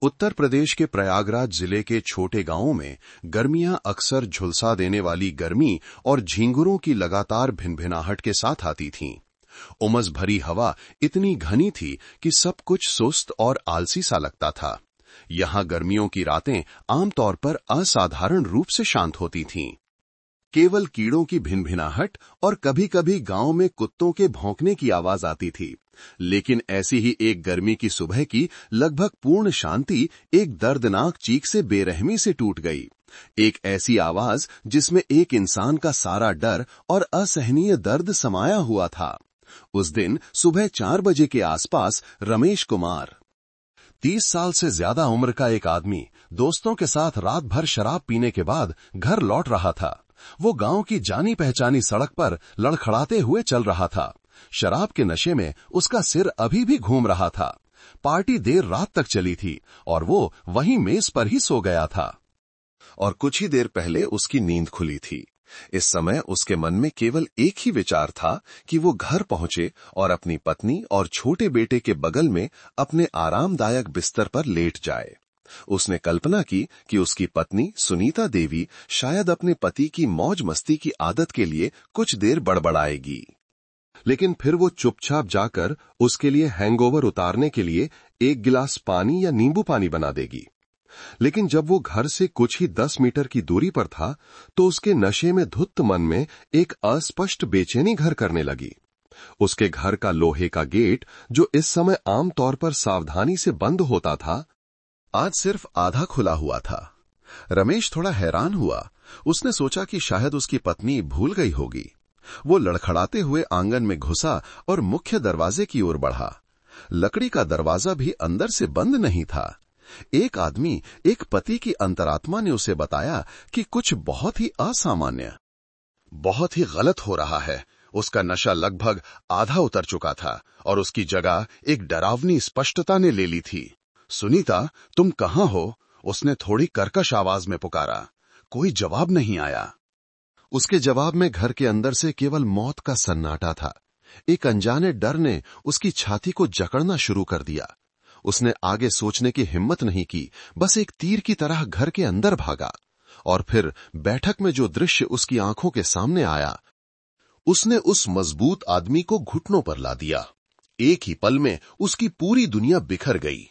उत्तर प्रदेश के प्रयागराज जिले के छोटे गांवों में गर्मियां अक्सर झुलसा देने वाली गर्मी और झींगुरों की लगातार भिनभिनाहट के साथ आती थीं। उमस भरी हवा इतनी घनी थी कि सब कुछ सुस्त और आलसी सा लगता था। यहां गर्मियों की रातें आमतौर पर असाधारण रूप से शांत होती थीं। केवल कीड़ों की भिनभिनाहट और कभी-कभी गांव में कुत्तों के भौंकने की आवाज आती थी। लेकिन ऐसी ही एक गर्मी की सुबह की लगभग पूर्ण शांति एक दर्दनाक चीख से बेरहमी से टूट गई। एक ऐसी आवाज जिसमें एक इंसान का सारा डर और असहनीय दर्द समाया हुआ था। उस दिन सुबह 4 बजे के आसपास रमेश कुमार, 30 साल से ज्यादा उम्र का एक आदमी, दोस्तों के साथ रात भर शराब पीने के बाद घर लौट रहा था। वो गांव की जानी पहचानी सड़क पर लड़खड़ाते हुए चल रहा था। शराब के नशे में उसका सिर अभी भी घूम रहा था। पार्टी देर रात तक चली थी और वो वहीं मेज पर ही सो गया था। और कुछ ही देर पहले उसकी नींद खुली थी। इस समय उसके मन में केवल एक ही विचार था कि वो घर पहुंचे और अपनी पत्नी और छोटे बेटे के बगल में अपने आरामदायक बिस्तर पर लेट जाए। उसने कल्पना की कि उसकी पत्नी सुनीता देवी शायद अपने पति की मौज मस्ती की आदत के लिए कुछ देर बड़बड़ाएगी, लेकिन फिर वो चुपचाप जाकर उसके लिए हैंगओवर उतारने के लिए 1 गिलास पानी या नींबू पानी बना देगी। लेकिन जब वो घर से कुछ ही 10 मीटर की दूरी पर था तो उसके नशे में धुत्त मन में एक अस्पष्ट बेचैनी घर करने लगी। उसके घर का लोहे का गेट, जो इस समय आमतौर पर सावधानी से बंद होता था, आज सिर्फ आधा खुला हुआ था। रमेश थोड़ा हैरान हुआ। उसने सोचा कि शायद उसकी पत्नी भूल गई होगी। वो लड़खड़ाते हुए आंगन में घुसा और मुख्य दरवाजे की ओर बढ़ा। लकड़ी का दरवाजा भी अंदर से बंद नहीं था। एक आदमी, एक पति की अंतरात्मा ने उसे बताया कि कुछ बहुत ही असामान्य, बहुत ही गलत हो रहा है। उसका नशा लगभग आधा उतर चुका था और उसकी जगह एक डरावनी स्पष्टता ने ले ली थी। सुनीता, तुम कहां हो? उसने थोड़ी कर्कश आवाज में पुकारा। कोई जवाब नहीं आया। उसके जवाब में घर के अंदर से केवल मौत का सन्नाटा था। एक अनजाने डर ने उसकी छाती को जकड़ना शुरू कर दिया। उसने आगे सोचने की हिम्मत नहीं की, बस एक तीर की तरह घर के अंदर भागा। और फिर बैठक में जो दृश्य उसकी आंखों के सामने आया, उसने उस मजबूत आदमी को घुटनों पर ला दिया। एक ही पल में उसकी पूरी दुनिया बिखर गई।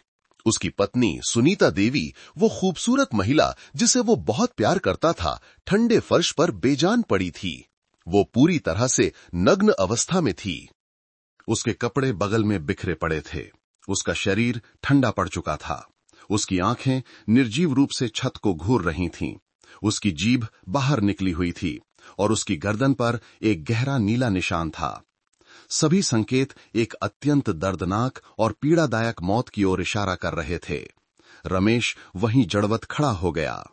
उसकी पत्नी सुनीता देवी, वो खूबसूरत महिला जिसे वो बहुत प्यार करता था, ठंडे फर्श पर बेजान पड़ी थी। वो पूरी तरह से नग्न अवस्था में थी। उसके कपड़े बगल में बिखरे पड़े थे। उसका शरीर ठंडा पड़ चुका था। उसकी आंखें निर्जीव रूप से छत को घूर रही थीं। उसकी जीभ बाहर निकली हुई थी और उसकी गर्दन पर एक गहरा नीला निशान था। सभी संकेत एक अत्यंत दर्दनाक और पीड़ादायक मौत की ओर इशारा कर रहे थे। रमेश वहीं जड़वत खड़ा हो गया।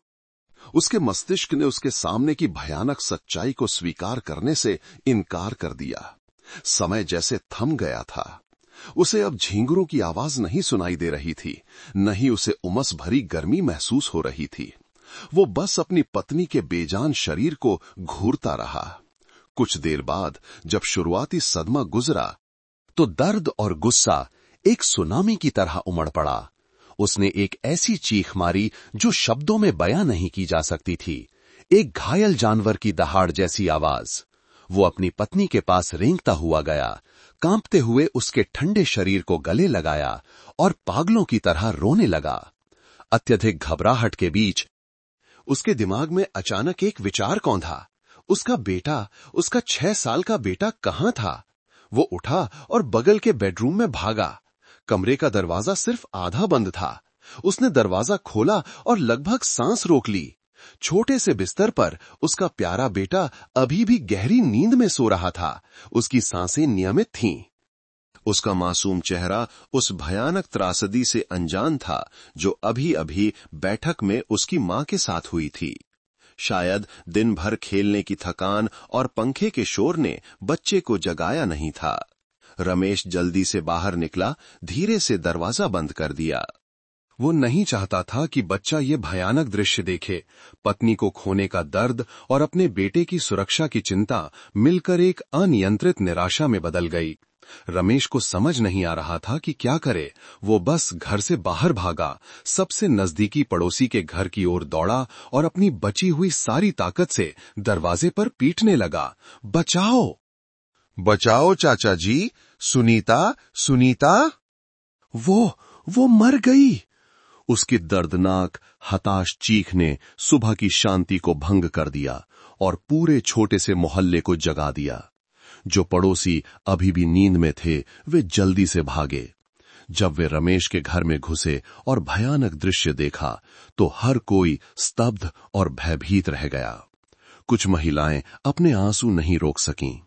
उसके मस्तिष्क ने उसके सामने की भयानक सच्चाई को स्वीकार करने से इनकार कर दिया। समय जैसे थम गया था। उसे अब झींगुरों की आवाज नहीं सुनाई दे रही थी, न ही उसे उमस भरी गर्मी महसूस हो रही थी। वो बस अपनी पत्नी के बेजान शरीर को घूरता रहा। कुछ देर बाद जब शुरुआती सदमा गुजरा तो दर्द और गुस्सा एक सुनामी की तरह उमड़ पड़ा। उसने एक ऐसी चीख मारी जो शब्दों में बयां नहीं की जा सकती थी। एक घायल जानवर की दहाड़ जैसी आवाज। वो अपनी पत्नी के पास रेंगता हुआ गया, कांपते हुए उसके ठंडे शरीर को गले लगाया और पागलों की तरह रोने लगा। अत्यधिक घबराहट के बीच उसके दिमाग में अचानक एक विचार कौंधा। उसका बेटा, उसका 6 साल का बेटा कहां था? वो उठा और बगल के बेडरूम में भागा। कमरे का दरवाजा सिर्फ आधा बंद था। उसने दरवाजा खोला और लगभग सांस रोक ली। छोटे से बिस्तर पर उसका प्यारा बेटा अभी भी गहरी नींद में सो रहा था। उसकी सांसें नियमित थीं। उसका मासूम चेहरा उस भयानक त्रासदी से अनजान था जो अभी अभी बैठक में उसकी मां के साथ हुई थी। शायद दिन भर खेलने की थकान और पंखे के शोर ने बच्चे को जगाया नहीं था। रमेश जल्दी से बाहर निकला, धीरे से दरवाजा बंद कर दिया। वो नहीं चाहता था कि बच्चा ये भयानक दृश्य देखे। पत्नी को खोने का दर्द और अपने बेटे की सुरक्षा की चिंता मिलकर एक अनियंत्रित निराशा में बदल गई। रमेश को समझ नहीं आ रहा था कि क्या करे। वो बस घर से बाहर भागा, सबसे नजदीकी पड़ोसी के घर की ओर दौड़ा और अपनी बची हुई सारी ताकत से दरवाजे पर पीटने लगा। बचाओ, बचाओ चाचा जी, सुनीता, सुनीता। वो मर गई। उसकी दर्दनाक हताश चीख ने सुबह की शांति को भंग कर दिया और पूरे छोटे से मोहल्ले को जगा दिया। जो पड़ोसी अभी भी नींद में थे, वे जल्दी से भागे। जब वे रमेश के घर में घुसे और भयानक दृश्य देखा, तो हर कोई स्तब्ध और भयभीत रह गया। कुछ महिलाएं अपने आंसू नहीं रोक सकीं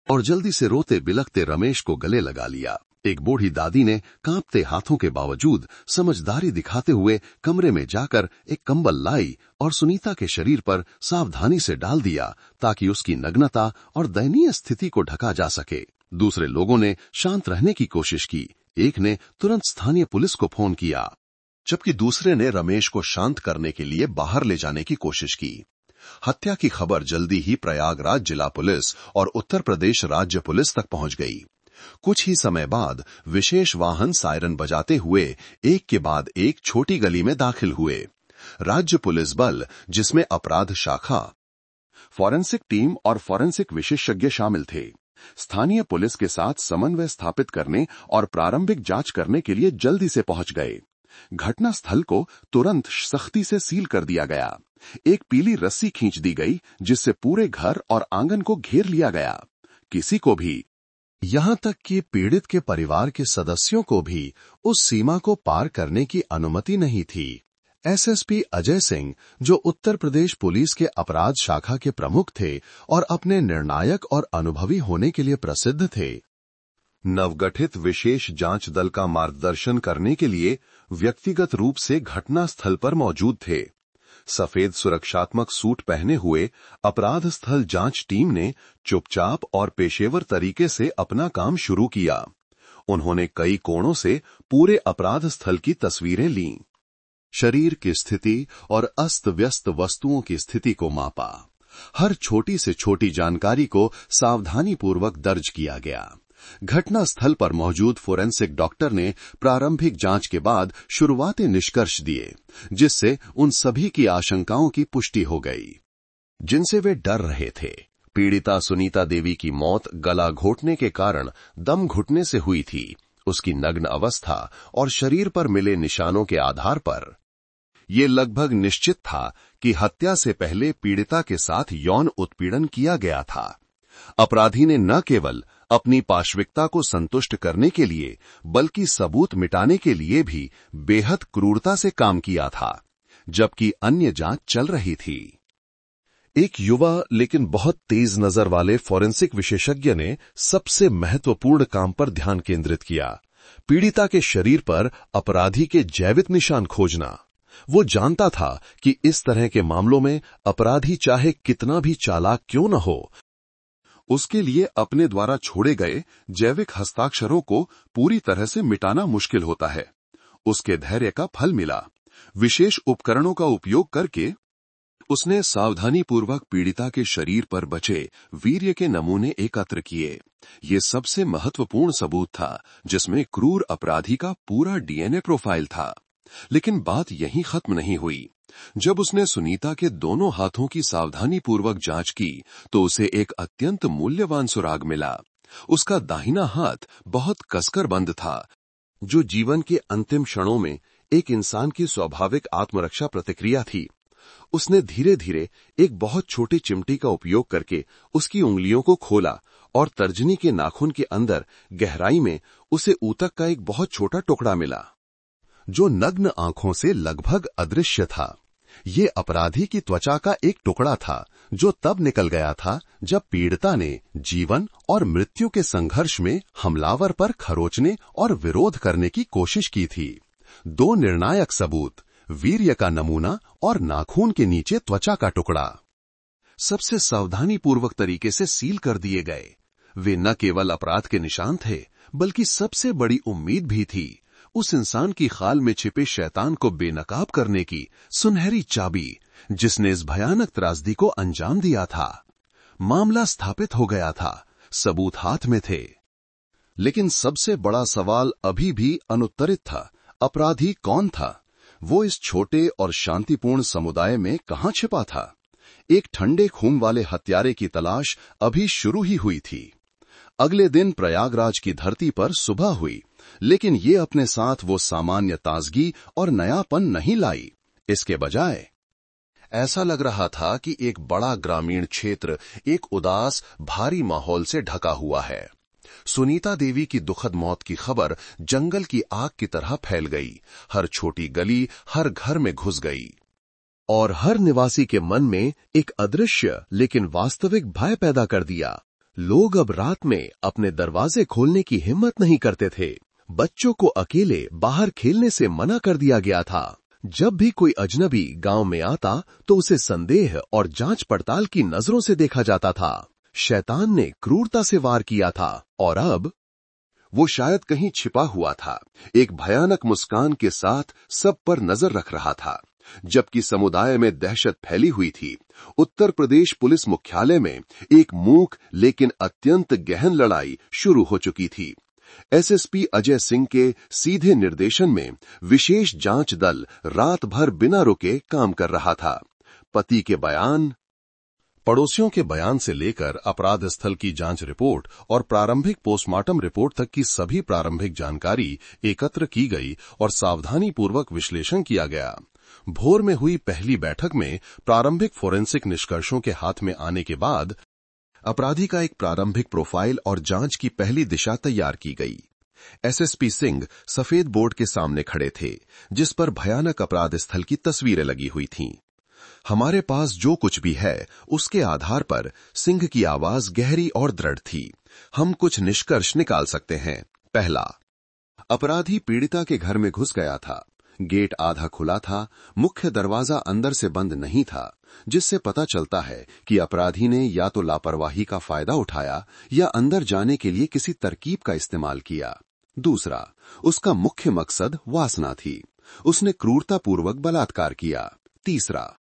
और जल्दी से रोते बिलखते रमेश को गले लगा लिया। एक बूढ़ी दादी ने कांपते हाथों के बावजूद समझदारी दिखाते हुए कमरे में जाकर एक कंबल लाई और सुनीता के शरीर पर सावधानी से डाल दिया, ताकि उसकी नग्नता और दयनीय स्थिति को ढका जा सके। दूसरे लोगों ने शांत रहने की कोशिश की। एक ने तुरंत स्थानीय पुलिस को फोन किया, जबकि दूसरे ने रमेश को शांत करने के लिए बाहर ले जाने की कोशिश की। हत्या की खबर जल्दी ही प्रयागराज जिला पुलिस और उत्तर प्रदेश राज्य पुलिस तक पहुंच गई। कुछ ही समय बाद विशेष वाहन सायरन बजाते हुए एक के बाद एक छोटी गली में दाखिल हुए। राज्य पुलिस बल, जिसमें अपराध शाखा, फॉरेंसिक टीम और फॉरेंसिक विशेषज्ञ शामिल थे, स्थानीय पुलिस के साथ समन्वय स्थापित करने और प्रारंभिक जांच करने के लिए जल्दी से पहुंच गए। घटनास्थल को तुरंत सख्ती से सील कर दिया गया। एक पीली रस्सी खींच दी गई, जिससे पूरे घर और आंगन को घेर लिया गया। किसी को भी, यहां तक कि पीड़ित के परिवार के सदस्यों को भी, उस सीमा को पार करने की अनुमति नहीं थी। एसएसपी अजय सिंह, जो उत्तर प्रदेश पुलिस के अपराध शाखा के प्रमुख थे और अपने निर्णायक और अनुभवी होने के लिए प्रसिद्ध थे, नवगठित विशेष जांच दल का मार्गदर्शन करने के लिए व्यक्तिगत रूप से घटनास्थल पर मौजूद थे। सफेद सुरक्षात्मक सूट पहने हुए अपराध स्थल जांच टीम ने चुपचाप और पेशेवर तरीके से अपना काम शुरू किया। उन्होंने कई कोणों से पूरे अपराध स्थल की तस्वीरें लीं, शरीर की स्थिति और अस्त व्यस्त वस्तुओं की स्थिति को मापा। हर छोटी से छोटी जानकारी को सावधानीपूर्वक दर्ज किया गया। घटनास्थल पर मौजूद फोरेंसिक डॉक्टर ने प्रारंभिक जांच के बाद शुरुआती निष्कर्ष दिए, जिससे उन सभी की आशंकाओं की पुष्टि हो गई, जिनसे वे डर रहे थे। पीड़िता सुनीता देवी की मौत गला घोटने के कारण दम घुटने से हुई थी। उसकी नग्न अवस्था और शरीर पर मिले निशानों के आधार पर ये लगभग निश्चित था कि हत्या से पहले पीड़िता के साथ यौन उत्पीड़न किया गया था। अपराधी ने न केवल अपनी पाशविकता को संतुष्ट करने के लिए, बल्कि सबूत मिटाने के लिए भी बेहद क्रूरता से काम किया था, जबकि अन्य जांच चल रही थी। एक युवा लेकिन बहुत तेज नजर वाले फॉरेंसिक विशेषज्ञ ने सबसे महत्वपूर्ण काम पर ध्यान केंद्रित किया, पीड़िता के शरीर पर अपराधी के जैविक निशान खोजना। वो जानता था कि इस तरह के मामलों में अपराधी चाहे कितना भी चालाक क्यों न हो, उसके लिए अपने द्वारा छोड़े गए जैविक हस्ताक्षरों को पूरी तरह से मिटाना मुश्किल होता है। उसके धैर्य का फल मिला। विशेष उपकरणों का उपयोग करके उसने सावधानीपूर्वक पीड़िता के शरीर पर बचे वीर्य के नमूने एकत्र किए। ये सबसे महत्वपूर्ण सबूत था, जिसमें क्रूर अपराधी का पूरा डीएनए प्रोफाइल था। लेकिन बात यहीं खत्म नहीं हुई। जब उसने सुनीता के दोनों हाथों की सावधानीपूर्वक जांच की, तो उसे एक अत्यंत मूल्यवान सुराग मिला। उसका दाहिना हाथ बहुत कसकर बंद था, जो जीवन के अंतिम क्षणों में एक इंसान की स्वाभाविक आत्मरक्षा प्रतिक्रिया थी। उसने धीरे धीरे एक बहुत छोटी चिमटी का उपयोग करके उसकी उंगलियों को खोला और तर्जनी के नाखून के अंदर गहराई में उसे ऊतक का एक बहुत छोटा टुकड़ा मिला, जो नग्न आंखों से लगभग अदृश्य था। ये अपराधी की त्वचा का एक टुकड़ा था, जो तब निकल गया था जब पीड़िता ने जीवन और मृत्यु के संघर्ष में हमलावर पर खरोचने और विरोध करने की कोशिश की थी। दो निर्णायक सबूत, वीर्य का नमूना और नाखून के नीचे त्वचा का टुकड़ा, सबसे सावधानीपूर्वक तरीके से सील कर दिए गए। वे न केवल अपराध के निशान थे, बल्कि सबसे बड़ी उम्मीद भी थी, उस इंसान की खाल में छिपे शैतान को बेनकाब करने की सुनहरी चाबी, जिसने इस भयानक त्रासदी को अंजाम दिया था। मामला स्थापित हो गया था, सबूत हाथ में थे। लेकिन सबसे बड़ा सवाल अभी भी अनुत्तरित था। अपराधी कौन था? वो इस छोटे और शांतिपूर्ण समुदाय में कहां छिपा था? एक ठंडे खून वाले हत्यारे की तलाश अभी शुरू ही हुई थी। अगले दिन प्रयागराज की धरती पर सुबह हुई, लेकिन ये अपने साथ वो सामान्य ताजगी और नयापन नहीं लाई। इसके बजाय ऐसा लग रहा था कि एक बड़ा ग्रामीण क्षेत्र एक उदास, भारी माहौल से ढका हुआ है। सुनीता देवी की दुखद मौत की खबर जंगल की आग की तरह फैल गई, हर छोटी गली, हर घर में घुस गई और हर निवासी के मन में एक अदृश्य लेकिन वास्तविक भय पैदा कर दिया। लोग अब रात में अपने दरवाजे खोलने की हिम्मत नहीं करते थे। बच्चों को अकेले बाहर खेलने से मना कर दिया गया था। जब भी कोई अजनबी गांव में आता तो उसे संदेह और जांच पड़ताल की नजरों से देखा जाता था। शैतान ने क्रूरता से वार किया था और अब वो शायद कहीं छिपा हुआ था, एक भयानक मुस्कान के साथ सब पर नजर रख रहा था। जबकि समुदाय में दहशत फैली हुई थी, उत्तर प्रदेश पुलिस मुख्यालय में एक मूक लेकिन अत्यंत गहन लड़ाई शुरू हो चुकी थी। एसएसपी अजय सिंह के सीधे निर्देशन में विशेष जांच दल रात भर बिना रुके काम कर रहा था। पति के बयान, पड़ोसियों के बयान से लेकर अपराध स्थल की जांच रिपोर्ट और प्रारंभिक पोस्टमार्टम रिपोर्ट तक की सभी प्रारंभिक जानकारी एकत्र की गई और सावधानीपूर्वक विश्लेषण किया गया। भोर में हुई पहली बैठक में प्रारंभिक फोरेंसिक निष्कर्षों के हाथ में आने के बाद अपराधी का एक प्रारंभिक प्रोफाइल और जांच की पहली दिशा तैयार की गई। एसएसपी सिंह सफेद बोर्ड के सामने खड़े थे, जिस पर भयानक अपराध स्थल की तस्वीरें लगी हुई थीं। हमारे पास जो कुछ भी है उसके आधार पर सिंह की आवाज गहरी और दृढ़ थी। हम कुछ निष्कर्ष निकाल सकते हैं। पहला, अपराधी पीड़िता के घर में घुस गया था। गेट आधा खुला था, मुख्य दरवाजा अंदर से बंद नहीं था, जिससे पता चलता है कि अपराधी ने या तो लापरवाही का फायदा उठाया या अंदर जाने के लिए किसी तरकीब का इस्तेमाल किया। दूसरा, उसका मुख्य मकसद वासना थी, उसने क्रूरतापूर्वक बलात्कार किया। तीसरा,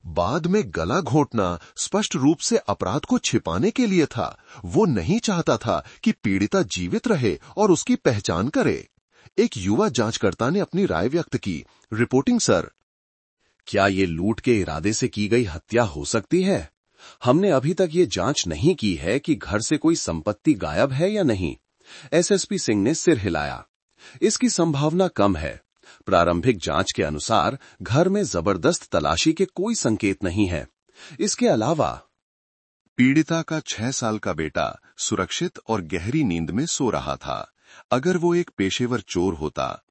बाद में गला घोंटना स्पष्ट रूप से अपराध को छिपाने के लिए था। वो नहीं चाहता था कि पीड़िता जीवित रहे और उसकी पहचान करे। एक युवा जांचकर्ता ने अपनी राय व्यक्त की, रिपोर्टिंग सर, क्या ये लूट के इरादे से की गई हत्या हो सकती है? हमने अभी तक ये जांच नहीं की है कि घर से कोई संपत्ति गायब है या नहीं। एसएसपी सिंह ने सिर हिलाया। इसकी संभावना कम है। प्रारंभिक जांच के अनुसार घर में जबरदस्त तलाशी के कोई संकेत नहीं है। इसके अलावा पीड़िता का 6 साल का बेटा सुरक्षित और गहरी नींद में सो रहा था। अगर वो एक पेशेवर चोर होता,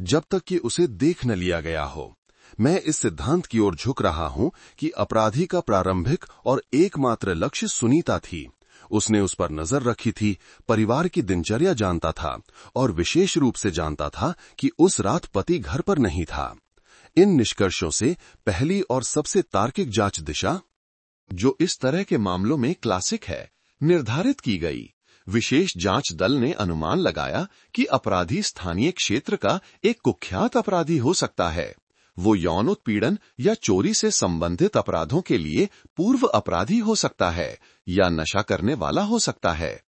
जब तक कि उसे देख न लिया गया हो। मैं इस सिद्धांत की ओर झुक रहा हूं कि अपराधी का प्रारंभिक और एकमात्र लक्ष्य सुनीता थी। उसने उस पर नजर रखी थी, परिवार की दिनचर्या जानता था और विशेष रूप से जानता था कि उस रात पति घर पर नहीं था। इन निष्कर्षों से पहली और सबसे तार्किक जांच दिशा, जो इस तरह के मामलों में क्लासिक है, निर्धारित की गई। विशेष जांच दल ने अनुमान लगाया कि अपराधी स्थानीय क्षेत्र का एक कुख्यात अपराधी हो सकता है। वो यौन उत्पीड़न या चोरी से संबंधित अपराधों के लिए पूर्व अपराधी हो सकता है या नशा करने वाला हो सकता है,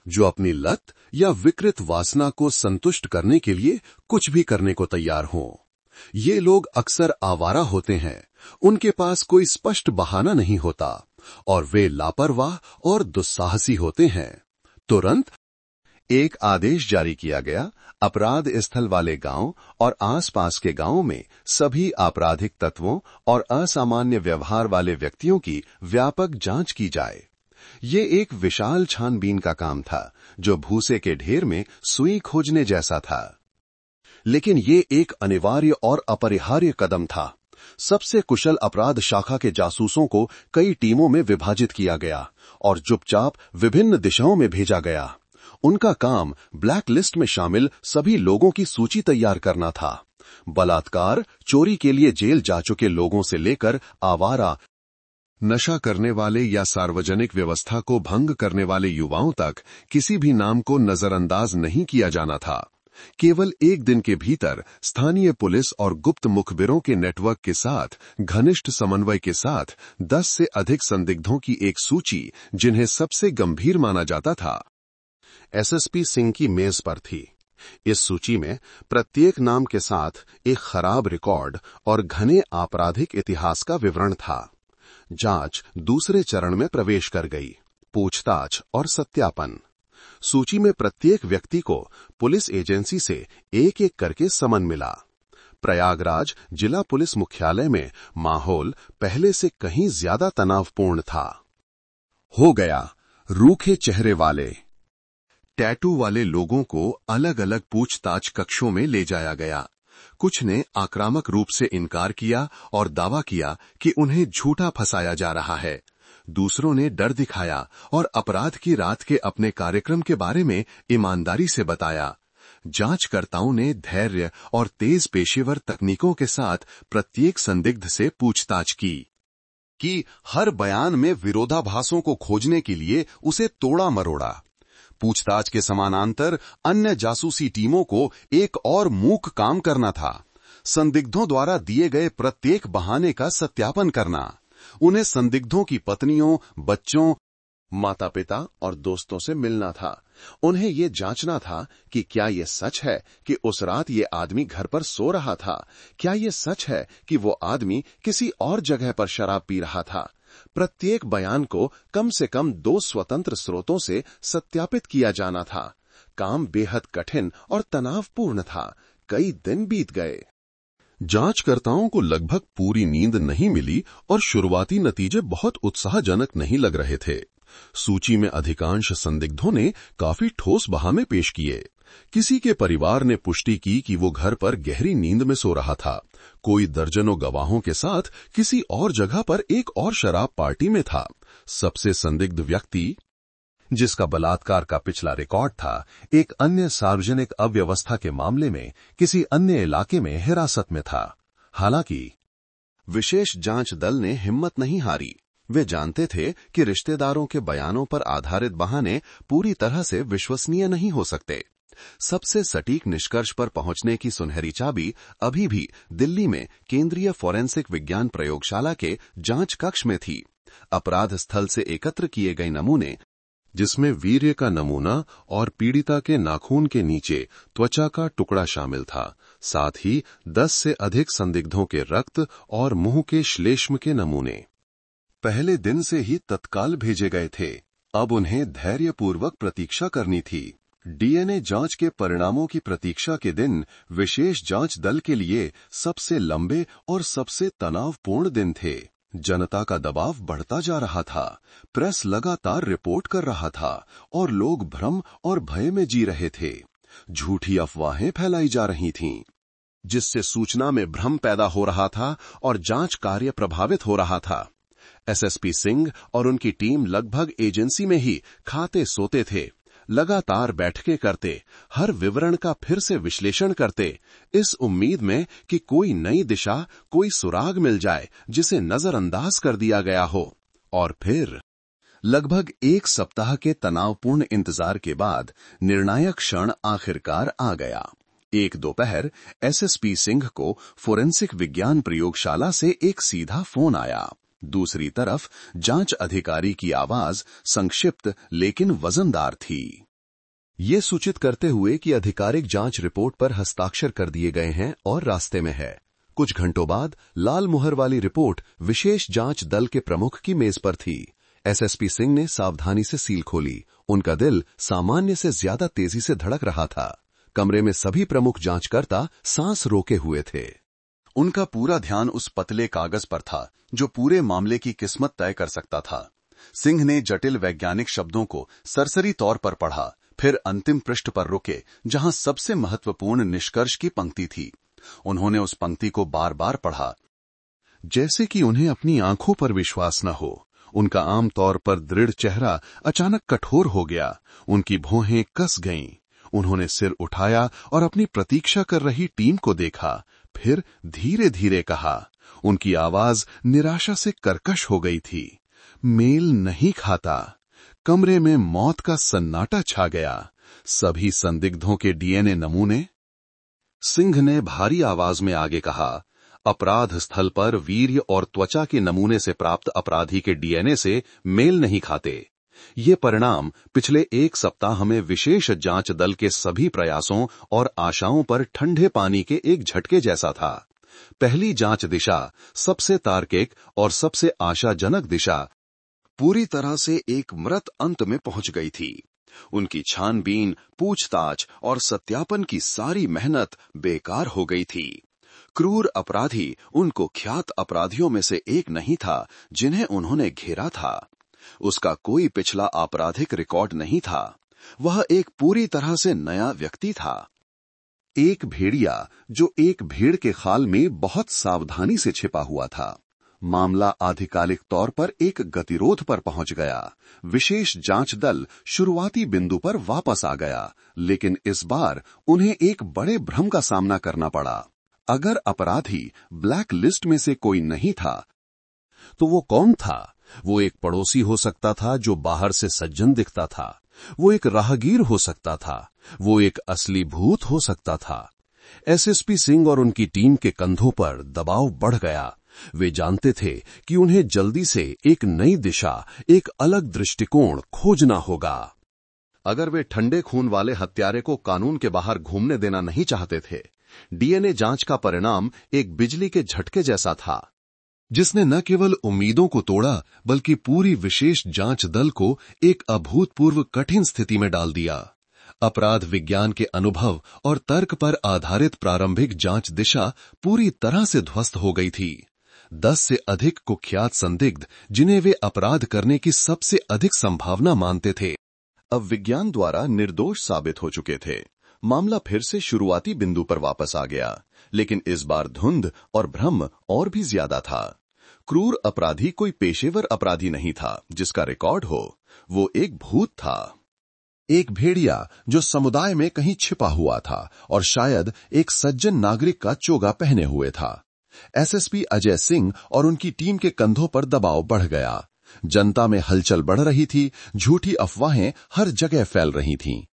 जो अपनी लत या विकृत वासना को संतुष्ट करने के लिए कुछ भी करने को तैयार हों। ये लोग अक्सर आवारा होते हैं, उनके पास कोई स्पष्ट बहाना नहीं होता और वे लापरवाह और दुस्साहसी होते हैं। तुरंत एक आदेश जारी किया गया। अपराध स्थल वाले गांव और आसपास के गांवों में सभी आपराधिक तत्वों और असामान्य व्यवहार वाले व्यक्तियों की व्यापक जांच की जाए। ये एक विशाल छानबीन का काम था, जो भूसे के ढेर में सुई खोजने जैसा था। लेकिन ये एक अनिवार्य और अपरिहार्य कदम था। सबसे कुशल अपराध शाखा के जासूसों को कई टीमों में विभाजित किया गया और चुपचाप विभिन्न दिशाओं में भेजा गया। उनका काम ब्लैक लिस्ट में शामिल सभी लोगों की सूची तैयार करना था। बलात्कार, चोरी के लिए जेल जा चुके लोगों से लेकर आवारा, नशा करने वाले या सार्वजनिक व्यवस्था को भंग करने वाले युवाओं तक किसी भी नाम को नजरअंदाज नहीं किया जाना था। केवल एक दिन के भीतर स्थानीय पुलिस और गुप्त मुखबिरों के नेटवर्क के साथ घनिष्ठ समन्वय के साथ 10 से अधिक संदिग्धों की एक सूची, जिन्हें सबसे गंभीर माना जाता था। एसएसपी सिंह की मेज पर थी। इस सूची में प्रत्येक नाम के साथ एक खराब रिकॉर्ड और घने आपराधिक इतिहास का विवरण था। जांच दूसरे चरण में प्रवेश कर गई, पूछताछ और सत्यापन। सूची में प्रत्येक व्यक्ति को पुलिस एजेंसी से एक एक करके समन मिला। प्रयागराज जिला पुलिस मुख्यालय में माहौल पहले से कहीं ज्यादा तनावपूर्ण था। हो गया रूखे चेहरे वाले, टैटू वाले लोगों को अलग अलग पूछताछ कक्षों में ले जाया गया। कुछ ने आक्रामक रूप से इनकार किया और दावा किया कि उन्हें झूठा फंसाया जा रहा है। दूसरों ने डर दिखाया और अपराध की रात के अपने कार्यक्रम के बारे में ईमानदारी से बताया। जांचकर्ताओं ने धैर्य और तेज पेशेवर तकनीकों के साथ प्रत्येक संदिग्ध से पूछताछ की कि हर बयान में विरोधाभासों को खोजने के लिए उसे तोड़ा मरोड़ा। पूछताछ के समानांतर अन्य जासूसी टीमों को एक और मूक काम करना था। संदिग्धों द्वारा दिए गए प्रत्येक बहाने का सत्यापन करना। उन्हें संदिग्धों की पत्नियों, बच्चों, माता पिता और दोस्तों से मिलना था। उन्हें ये जांचना था कि क्या ये सच है कि उस रात ये आदमी घर पर सो रहा था। क्या ये सच है कि वो आदमी किसी और जगह पर शराब पी रहा था। प्रत्येक बयान को कम से कम 2 स्वतंत्र स्रोतों से सत्यापित किया जाना था। काम बेहद कठिन और तनावपूर्ण था। कई दिन बीत गए। जांचकर्ताओं को लगभग पूरी नींद नहीं मिली और शुरुआती नतीजे बहुत उत्साहजनक नहीं लग रहे थे। सूची में अधिकांश संदिग्धों ने काफी ठोस बहाने पेश किए। किसी के परिवार ने पुष्टि की कि वो घर पर गहरी नींद में सो रहा था। कोई दर्जनों गवाहों के साथ किसी और जगह पर एक और शराब पार्टी में था। सबसे संदिग्ध व्यक्ति, जिसका बलात्कार का पिछला रिकॉर्ड था, एक अन्य सार्वजनिक अव्यवस्था के मामले में किसी अन्य इलाके में हिरासत में था। हालांकि विशेष जांच दल ने हिम्मत नहीं हारी। वे जानते थे कि रिश्तेदारों के बयानों पर आधारित बहाने पूरी तरह से विश्वसनीय नहीं हो सकते। सबसे सटीक निष्कर्ष पर पहुंचने की सुनहरी चाबी अभी भी दिल्ली में केंद्रीय फोरेंसिक विज्ञान प्रयोगशाला के जांच कक्ष में थी। अपराध स्थल से एकत्र किए गए नमूने, जिसमें वीर्य का नमूना और पीड़िता के नाखून के नीचे त्वचा का टुकड़ा शामिल था, साथ ही 10 से अधिक संदिग्धों के रक्त और मुंह के श्लेष्म के नमूने पहले दिन से ही तत्काल भेजे गए थे। अब उन्हें धैर्यपूर्वक प्रतीक्षा करनी थी। डीएनए जांच के परिणामों की प्रतीक्षा के दिन विशेष जांच दल के लिए सबसे लंबे और सबसे तनावपूर्ण दिन थे। जनता का दबाव बढ़ता जा रहा था। प्रेस लगातार रिपोर्ट कर रहा था और लोग भ्रम और भय में जी रहे थे। झूठी अफवाहें फैलाई जा रही थीं, जिससे सूचना में भ्रम पैदा हो रहा था और जांच कार्य प्रभावित हो रहा था। एसएसपी सिंह और उनकी टीम लगभग एजेंसी में ही खाते सोते थे। लगातार बैठकें करते, हर विवरण का फिर से विश्लेषण करते, इस उम्मीद में कि कोई नई दिशा, कोई सुराग मिल जाए जिसे नजरअंदाज कर दिया गया हो। और फिर लगभग 1 सप्ताह के तनावपूर्ण इंतजार के बाद निर्णायक क्षण आखिरकार आ गया। एक दोपहर एसएसपी सिंह को फोरेंसिक विज्ञान प्रयोगशाला से एक सीधा फोन आया। दूसरी तरफ जांच अधिकारी की आवाज संक्षिप्त लेकिन वजनदार थी, ये सूचित करते हुए कि आधिकारिक जांच रिपोर्ट पर हस्ताक्षर कर दिए गए हैं और रास्ते में है। कुछ घंटों बाद लाल मुहर वाली रिपोर्ट विशेष जांच दल के प्रमुख की मेज पर थी। एसएसपी सिंह ने सावधानी से सील खोली। उनका दिल सामान्य से ज्यादा तेजी से धड़क रहा था। कमरे में सभी प्रमुख जांचकर्ता सांस रोके हुए थे। उनका पूरा ध्यान उस पतले कागज पर था जो पूरे मामले की किस्मत तय कर सकता था। सिंह ने जटिल वैज्ञानिक शब्दों को सरसरी तौर पर पढ़ा, फिर अंतिम पृष्ठ पर रुके जहां सबसे महत्वपूर्ण निष्कर्ष की पंक्ति थी। उन्होंने उस पंक्ति को बार बार पढ़ा, जैसे कि उन्हें अपनी आंखों पर विश्वास न हो। उनका आमतौर पर दृढ़ चेहरा अचानक कठोर हो गया। उनकी भौहें कस गईं। उन्होंने सिर उठाया और अपनी प्रतीक्षा कर रही टीम को देखा, फिर धीरे धीरे कहा। उनकी आवाज निराशा से कर्कश हो गई थी। मेल नहीं खाता। कमरे में मौत का सन्नाटा छा गया। सभी संदिग्धों के डीएनए नमूने। सिंह ने भारी आवाज में आगे कहा, अपराध स्थल पर वीर्य और त्वचा के नमूने से प्राप्त अपराधी के डीएनए से मेल नहीं खाते। ये परिणाम पिछले एक सप्ताह हमें विशेष जांच दल के सभी प्रयासों और आशाओं पर ठंडे पानी के एक झटके जैसा था। पहली जांच दिशा, सबसे तार्किक और सबसे आशाजनक दिशा, पूरी तरह से एक मृत अंत में पहुंच गई थी। उनकी छानबीन, पूछताछ और सत्यापन की सारी मेहनत बेकार हो गई थी। क्रूर अपराधी उन कुख्यात अपराधियों में से एक नहीं था जिन्हें उन्होंने घेरा था। उसका कोई पिछला आपराधिक रिकॉर्ड नहीं था। वह एक पूरी तरह से नया व्यक्ति था। एक भेड़िया जो एक भेड़ के खाल में बहुत सावधानी से छिपा हुआ था। मामला आधिकारिक तौर पर एक गतिरोध पर पहुंच गया। विशेष जांच दल शुरुआती बिंदु पर वापस आ गया, लेकिन इस बार उन्हें एक बड़े भ्रम का सामना करना पड़ा। अगर अपराधी ब्लैक लिस्ट में से कोई नहीं था, तो वो कौन था? वो एक पड़ोसी हो सकता था जो बाहर से सज्जन दिखता था। वो एक राहगीर हो सकता था। वो एक असली भूत हो सकता था। एसएसपी सिंह और उनकी टीम के कंधों पर दबाव बढ़ गया। वे जानते थे कि उन्हें जल्दी से एक नई दिशा, एक अलग दृष्टिकोण खोजना होगा। अगर वे ठंडे खून वाले हत्यारे को कानून के बाहर घूमने देना नहीं चाहते थे, डीएनए जांच का परिणाम एक बिजली के झटके जैसा था, जिसने न केवल उम्मीदों को तोड़ा बल्कि पूरी विशेष जांच दल को एक अभूतपूर्व कठिन स्थिति में डाल दिया। अपराध विज्ञान के अनुभव और तर्क पर आधारित प्रारंभिक जांच दिशा पूरी तरह से ध्वस्त हो गई थी। 10 से अधिक कुख्यात संदिग्ध, जिन्हें वे अपराध करने की सबसे अधिक संभावना मानते थे, अब विज्ञान द्वारा निर्दोष साबित हो चुके थे। मामला फिर से शुरुआती बिंदु पर वापस आ गया, लेकिन इस बार धुंध और भ्रम और भी ज्यादा था। क्रूर अपराधी कोई पेशेवर अपराधी नहीं था जिसका रिकॉर्ड हो। वो एक भूत था, एक भेड़िया जो समुदाय में कहीं छिपा हुआ था और शायद एक सज्जन नागरिक का चोगा पहने हुए था। एसएसपी अजय सिंह और उनकी टीम के कंधों पर दबाव बढ़ गया। जनता में हलचल बढ़ रही थी। झूठी अफवाहें हर जगह फैल रही थीं,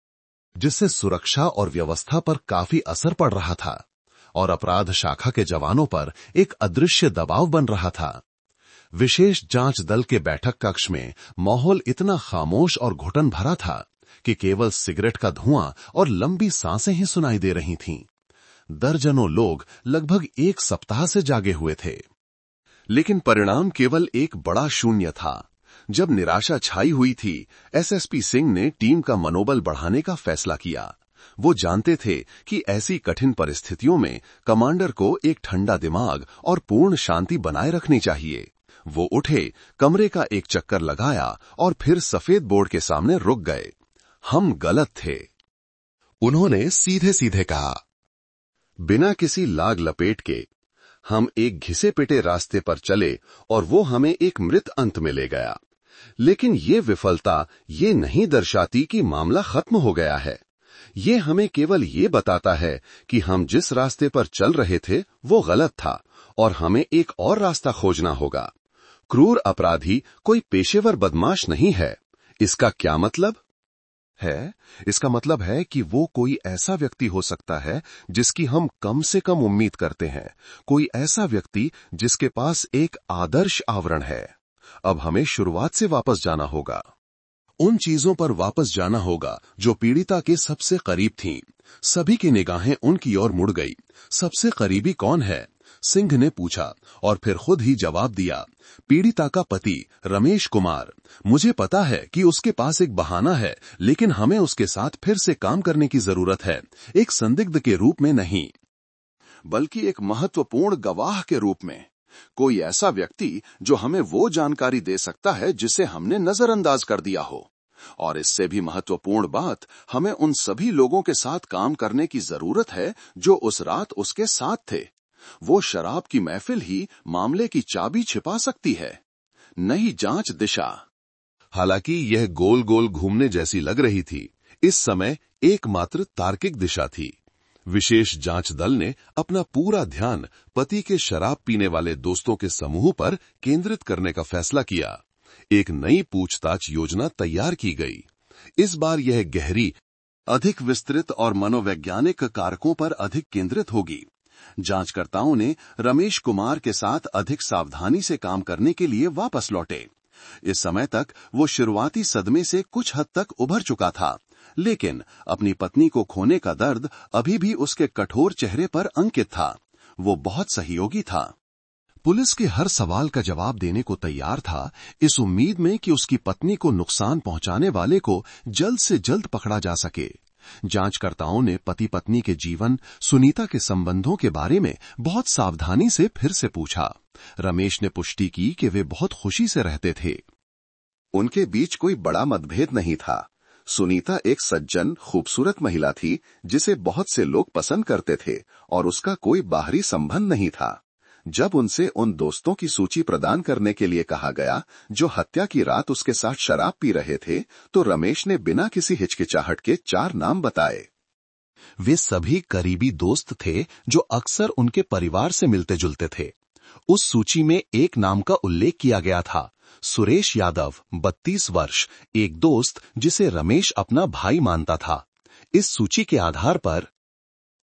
जिससे सुरक्षा और व्यवस्था पर काफी असर पड़ रहा था और अपराध शाखा के जवानों पर एक अदृश्य दबाव बन रहा था। विशेष जांच दल के बैठक कक्ष में माहौल इतना खामोश और घुटन भरा था कि केवल सिगरेट का धुआं और लंबी सांसें ही सुनाई दे रही थीं। दर्जनों लोग लगभग एक सप्ताह से जागे हुए थे, लेकिन परिणाम केवल एक बड़ा शून्य था। जब निराशा छाई हुई थी, एसएसपी सिंह ने टीम का मनोबल बढ़ाने का फैसला किया। वो जानते थे कि ऐसी कठिन परिस्थितियों में कमांडर को एक ठंडा दिमाग और पूर्ण शांति बनाए रखनी चाहिए। वो उठे, कमरे का एक चक्कर लगाया और फिर सफेद बोर्ड के सामने रुक गए। हम गलत थे, उन्होंने सीधे सीधे कहा, बिना किसी लाग लपेट के। हम एक घिसे पिटे रास्ते पर चले और वो हमें एक मृत अंत में ले गया। लेकिन ये विफलता ये नहीं दर्शाती कि मामला खत्म हो गया है। ये हमें केवल ये बताता है कि हम जिस रास्ते पर चल रहे थे वो गलत था और हमें एक और रास्ता खोजना होगा। क्रूर अपराधी कोई पेशेवर बदमाश नहीं है। इसका क्या मतलब है? इसका मतलब है कि वो कोई ऐसा व्यक्ति हो सकता है जिसकी हम कम से कम उम्मीद करते हैं, कोई ऐसा व्यक्ति जिसके पास एक आदर्श आवरण है। अब हमें शुरुआत से वापस जाना होगा, उन चीजों पर वापस जाना होगा जो पीड़िता के सबसे करीब थीं। सभी की निगाहें उनकी ओर मुड़ गई। सबसे करीबी कौन है? सिंह ने पूछा और फिर खुद ही जवाब दिया, पीड़िता का पति रमेश कुमार। मुझे पता है कि उसके पास एक बहाना है, लेकिन हमें उसके साथ फिर से काम करने की जरूरत है। एक संदिग्ध के रूप में नहीं, बल्कि एक महत्वपूर्ण गवाह के रूप में। कोई ऐसा व्यक्ति जो हमें वो जानकारी दे सकता है जिसे हमने नजरअंदाज कर दिया हो। और इससे भी महत्वपूर्ण बात, हमें उन सभी लोगों के साथ काम करने की जरूरत है जो उस रात उसके साथ थे। वो शराब की महफिल ही मामले की चाबी छिपा सकती है। नई जांच दिशा। हालांकि यह गोल गोल घूमने जैसी लग रही थी, इस समय एकमात्र तार्किक दिशा थी। विशेष जांच दल ने अपना पूरा ध्यान पति के शराब पीने वाले दोस्तों के समूह पर केंद्रित करने का फैसला किया। एक नई पूछताछ योजना तैयार की गई। इस बार यह गहरी, अधिक विस्तृत और मनोवैज्ञानिक कारकों पर अधिक केंद्रित होगी। जांचकर्ताओं ने रमेश कुमार के साथ अधिक सावधानी से काम करने के लिए वापस लौटे। इस समय तक वो शुरुआती सदमे से कुछ हद तक उभर चुका था, लेकिन अपनी पत्नी को खोने का दर्द अभी भी उसके कठोर चेहरे पर अंकित था। वो बहुत सहयोगी था, पुलिस के हर सवाल का जवाब देने को तैयार था, इस उम्मीद में कि उसकी पत्नी को नुकसान पहुंचाने वाले को जल्द से जल्द पकड़ा जा सके। जांचकर्ताओं ने पति पत्नी के जीवन, सुनीता के संबंधों के बारे में बहुत सावधानी से फिर से पूछा। रमेश ने पुष्टि की कि वे बहुत खुशी से रहते थे। उनके बीच कोई बड़ा मतभेद नहीं था। सुनीता एक सज्जन, खूबसूरत महिला थी जिसे बहुत से लोग पसंद करते थे और उसका कोई बाहरी संबंध नहीं था। जब उनसे उन दोस्तों की सूची प्रदान करने के लिए कहा गया जो हत्या की रात उसके साथ शराब पी रहे थे, तो रमेश ने बिना किसी हिचकिचाहट के 4 नाम बताए। वे सभी करीबी दोस्त थे जो अक्सर उनके परिवार से मिलते जुलते थे। उस सूची में एक नाम का उल्लेख किया गया था, सुरेश यादव, 32 वर्ष, एक दोस्त जिसे रमेश अपना भाई मानता था। इस सूची के आधार पर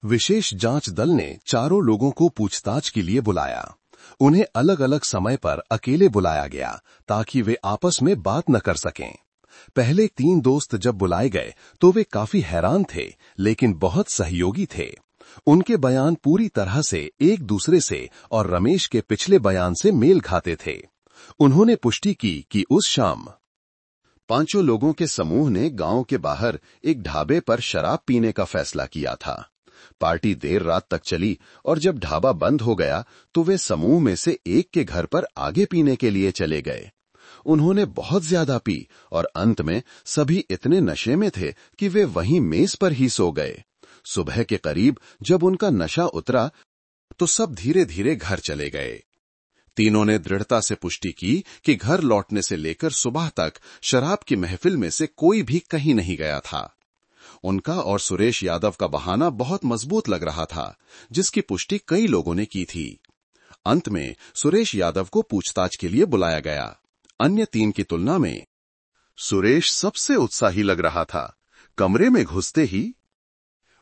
विशेष जांच दल ने चारों लोगों को पूछताछ के लिए बुलाया। उन्हें अलग अलग समय पर अकेले बुलाया गया ताकि वे आपस में बात न कर सकें। पहले 3 दोस्त जब बुलाए गए तो वे काफी हैरान थे, लेकिन बहुत सहयोगी थे। उनके बयान पूरी तरह से एक दूसरे से और रमेश के पिछले बयान से मेल खाते थे। उन्होंने पुष्टि की कि उस शाम 5 लोगों के समूह ने गांव के बाहर एक ढाबे पर शराब पीने का फैसला किया था। पार्टी देर रात तक चली और जब ढाबा बंद हो गया तो वे समूह में से एक के घर पर आगे पीने के लिए चले गए। उन्होंने बहुत ज्यादा पी और अंत में सभी इतने नशे में थे कि वे वहीं मेज पर ही सो गए। सुबह के करीब जब उनका नशा उतरा तो सब धीरे धीरे घर चले गए। तीनों ने दृढ़ता से पुष्टि की कि घर लौटने से लेकर सुबह तक शराब की महफिल में से कोई भी कहीं नहीं गया था। उनका और सुरेश यादव का बहाना बहुत मजबूत लग रहा था, जिसकी पुष्टि कई लोगों ने की थी। अंत में सुरेश यादव को पूछताछ के लिए बुलाया गया। अन्य 3 की तुलना में सुरेश सबसे उत्साही लग रहा था। कमरे में घुसते ही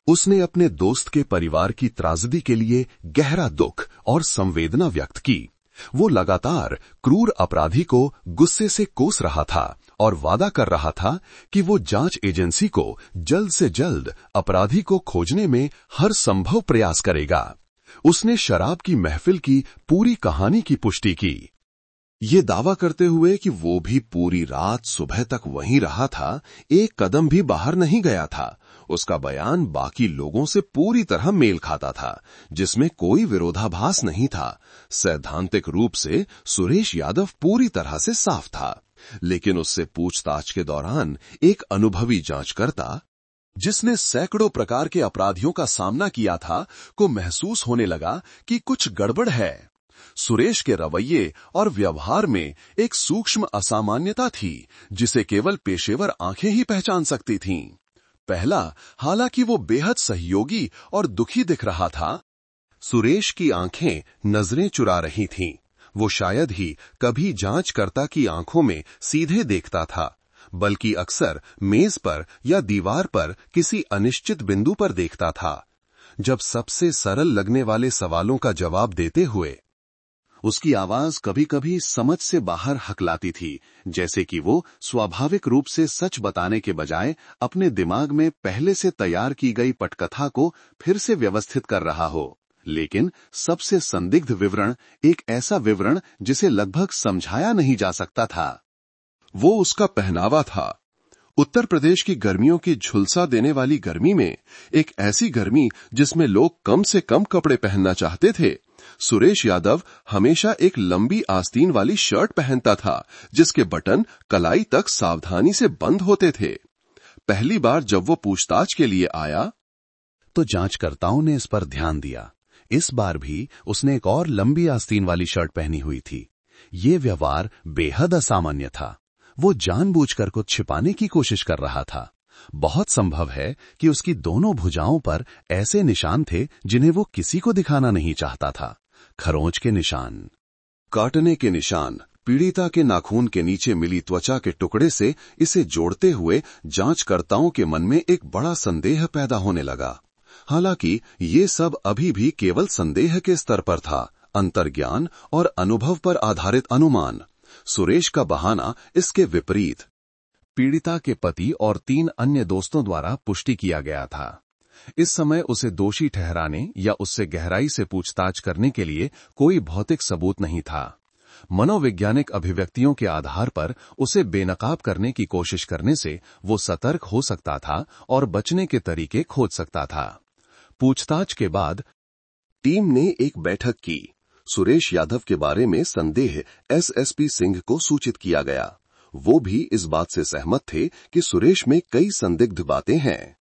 उसने अपने दोस्त के परिवार की त्रासदी के लिए गहरा दुख और संवेदना व्यक्त की। वो लगातार क्रूर अपराधी को गुस्से से कोस रहा था और वादा कर रहा था कि वो जांच एजेंसी को जल्द से जल्द अपराधी को खोजने में हर संभव प्रयास करेगा। उसने शराब की महफिल की पूरी कहानी की पुष्टि की, ये दावा करते हुए कि वो भी पूरी रात सुबह तक वहीं रहा था, एक कदम भी बाहर नहीं गया था। उसका बयान बाकी लोगों से पूरी तरह मेल खाता था, जिसमें कोई विरोधाभास नहीं था। सैद्धांतिक रूप से सुरेश यादव पूरी तरह से साफ था, लेकिन उससे पूछताछ के दौरान एक अनुभवी जांचकर्ता जिसने सैकड़ों प्रकार के अपराधियों का सामना किया था, को महसूस होने लगा कि कुछ गड़बड़ है। सुरेश के रवैये और व्यवहार में एक सूक्ष्म असामान्यता थी, जिसे केवल पेशेवर आंखें ही पहचान सकती थीं। पहला, हालांकि वो बेहद सहयोगी और दुखी दिख रहा था, सुरेश की आंखें नजरें चुरा रही थीं। वो शायद ही कभी जांचकर्ता की आंखों में सीधे देखता था, बल्कि अक्सर मेज पर या दीवार पर किसी अनिश्चित बिंदु पर देखता था। जब सबसे सरल लगने वाले सवालों का जवाब देते हुए उसकी आवाज कभी कभी समझ से बाहर हकलाती थी, जैसे कि वो स्वाभाविक रूप से सच बताने के बजाय अपने दिमाग में पहले से तैयार की गई पटकथा को फिर से व्यवस्थित कर रहा हो। लेकिन सबसे संदिग्ध विवरण एक ऐसा विवरण जिसे लगभग समझाया नहीं जा सकता था। वो उसका पहनावा था। उत्तर प्रदेश की गर्मियों की झुलसा देने वाली गर्मी में एक ऐसी गर्मी जिसमें लोग कम से कम कपड़े पहनना चाहते थे। सुरेश यादव हमेशा एक लंबी आस्तीन वाली शर्ट पहनता था, जिसके बटन कलाई तक सावधानी से बंद होते थे। पहली बार जब वो पूछताछ के लिए आया तो जांचकर्ताओं ने इस पर ध्यान दिया। इस बार भी उसने एक और लंबी आस्तीन वाली शर्ट पहनी हुई थी। ये व्यवहार बेहद असामान्य था। वो जानबूझकर कुछ छिपाने की कोशिश कर रहा था। बहुत संभव है कि उसकी दोनों भुजाओं पर ऐसे निशान थे जिन्हें वो किसी को दिखाना नहीं चाहता था। खरोंच के निशान, काटने के निशान, पीड़िता के नाखून के नीचे मिली त्वचा के टुकड़े से इसे जोड़ते हुए जांचकर्ताओं के मन में एक बड़ा संदेह पैदा होने लगा। हालांकि ये सब अभी भी केवल संदेह के स्तर पर था। अंतर्ज्ञान और अनुभव पर आधारित अनुमान। सुरेश का बहाना इसके विपरीत पीड़िता के पति और 3 अन्य दोस्तों द्वारा पुष्टि किया गया था। इस समय उसे दोषी ठहराने या उससे गहराई से पूछताछ करने के लिए कोई भौतिक सबूत नहीं था। मनोवैज्ञानिक अभिव्यक्तियों के आधार पर उसे बेनकाब करने की कोशिश करने से वो सतर्क हो सकता था और बचने के तरीके खोज सकता था। पूछताछ के बाद टीम ने एक बैठक की। सुरेश यादव के बारे में संदेह एसएसपी सिंह को सूचित किया गया। वो भी इस बात से सहमत थे कि सुरेश में कई संदिग्ध बातें हैं,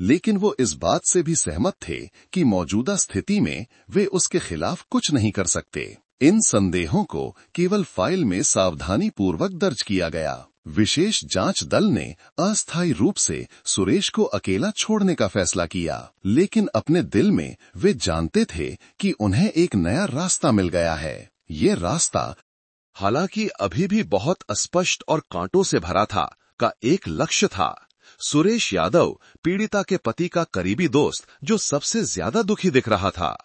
लेकिन वो इस बात से भी सहमत थे कि मौजूदा स्थिति में वे उसके खिलाफ कुछ नहीं कर सकते। इन संदेहों को केवल फाइल में सावधानी पूर्वक दर्ज किया गया। विशेष जांच दल ने अस्थायी रूप से सुरेश को अकेला छोड़ने का फैसला किया, लेकिन अपने दिल में वे जानते थे कि उन्हें एक नया रास्ता मिल गया है। ये रास्ता, हालांकि अभी भी बहुत अस्पष्ट और कांटों से भरा था, का एक लक्ष्य था। सुरेश यादव पीड़िता के पति का करीबी दोस्त, जो सबसे ज्यादा दुखी दिख रहा था,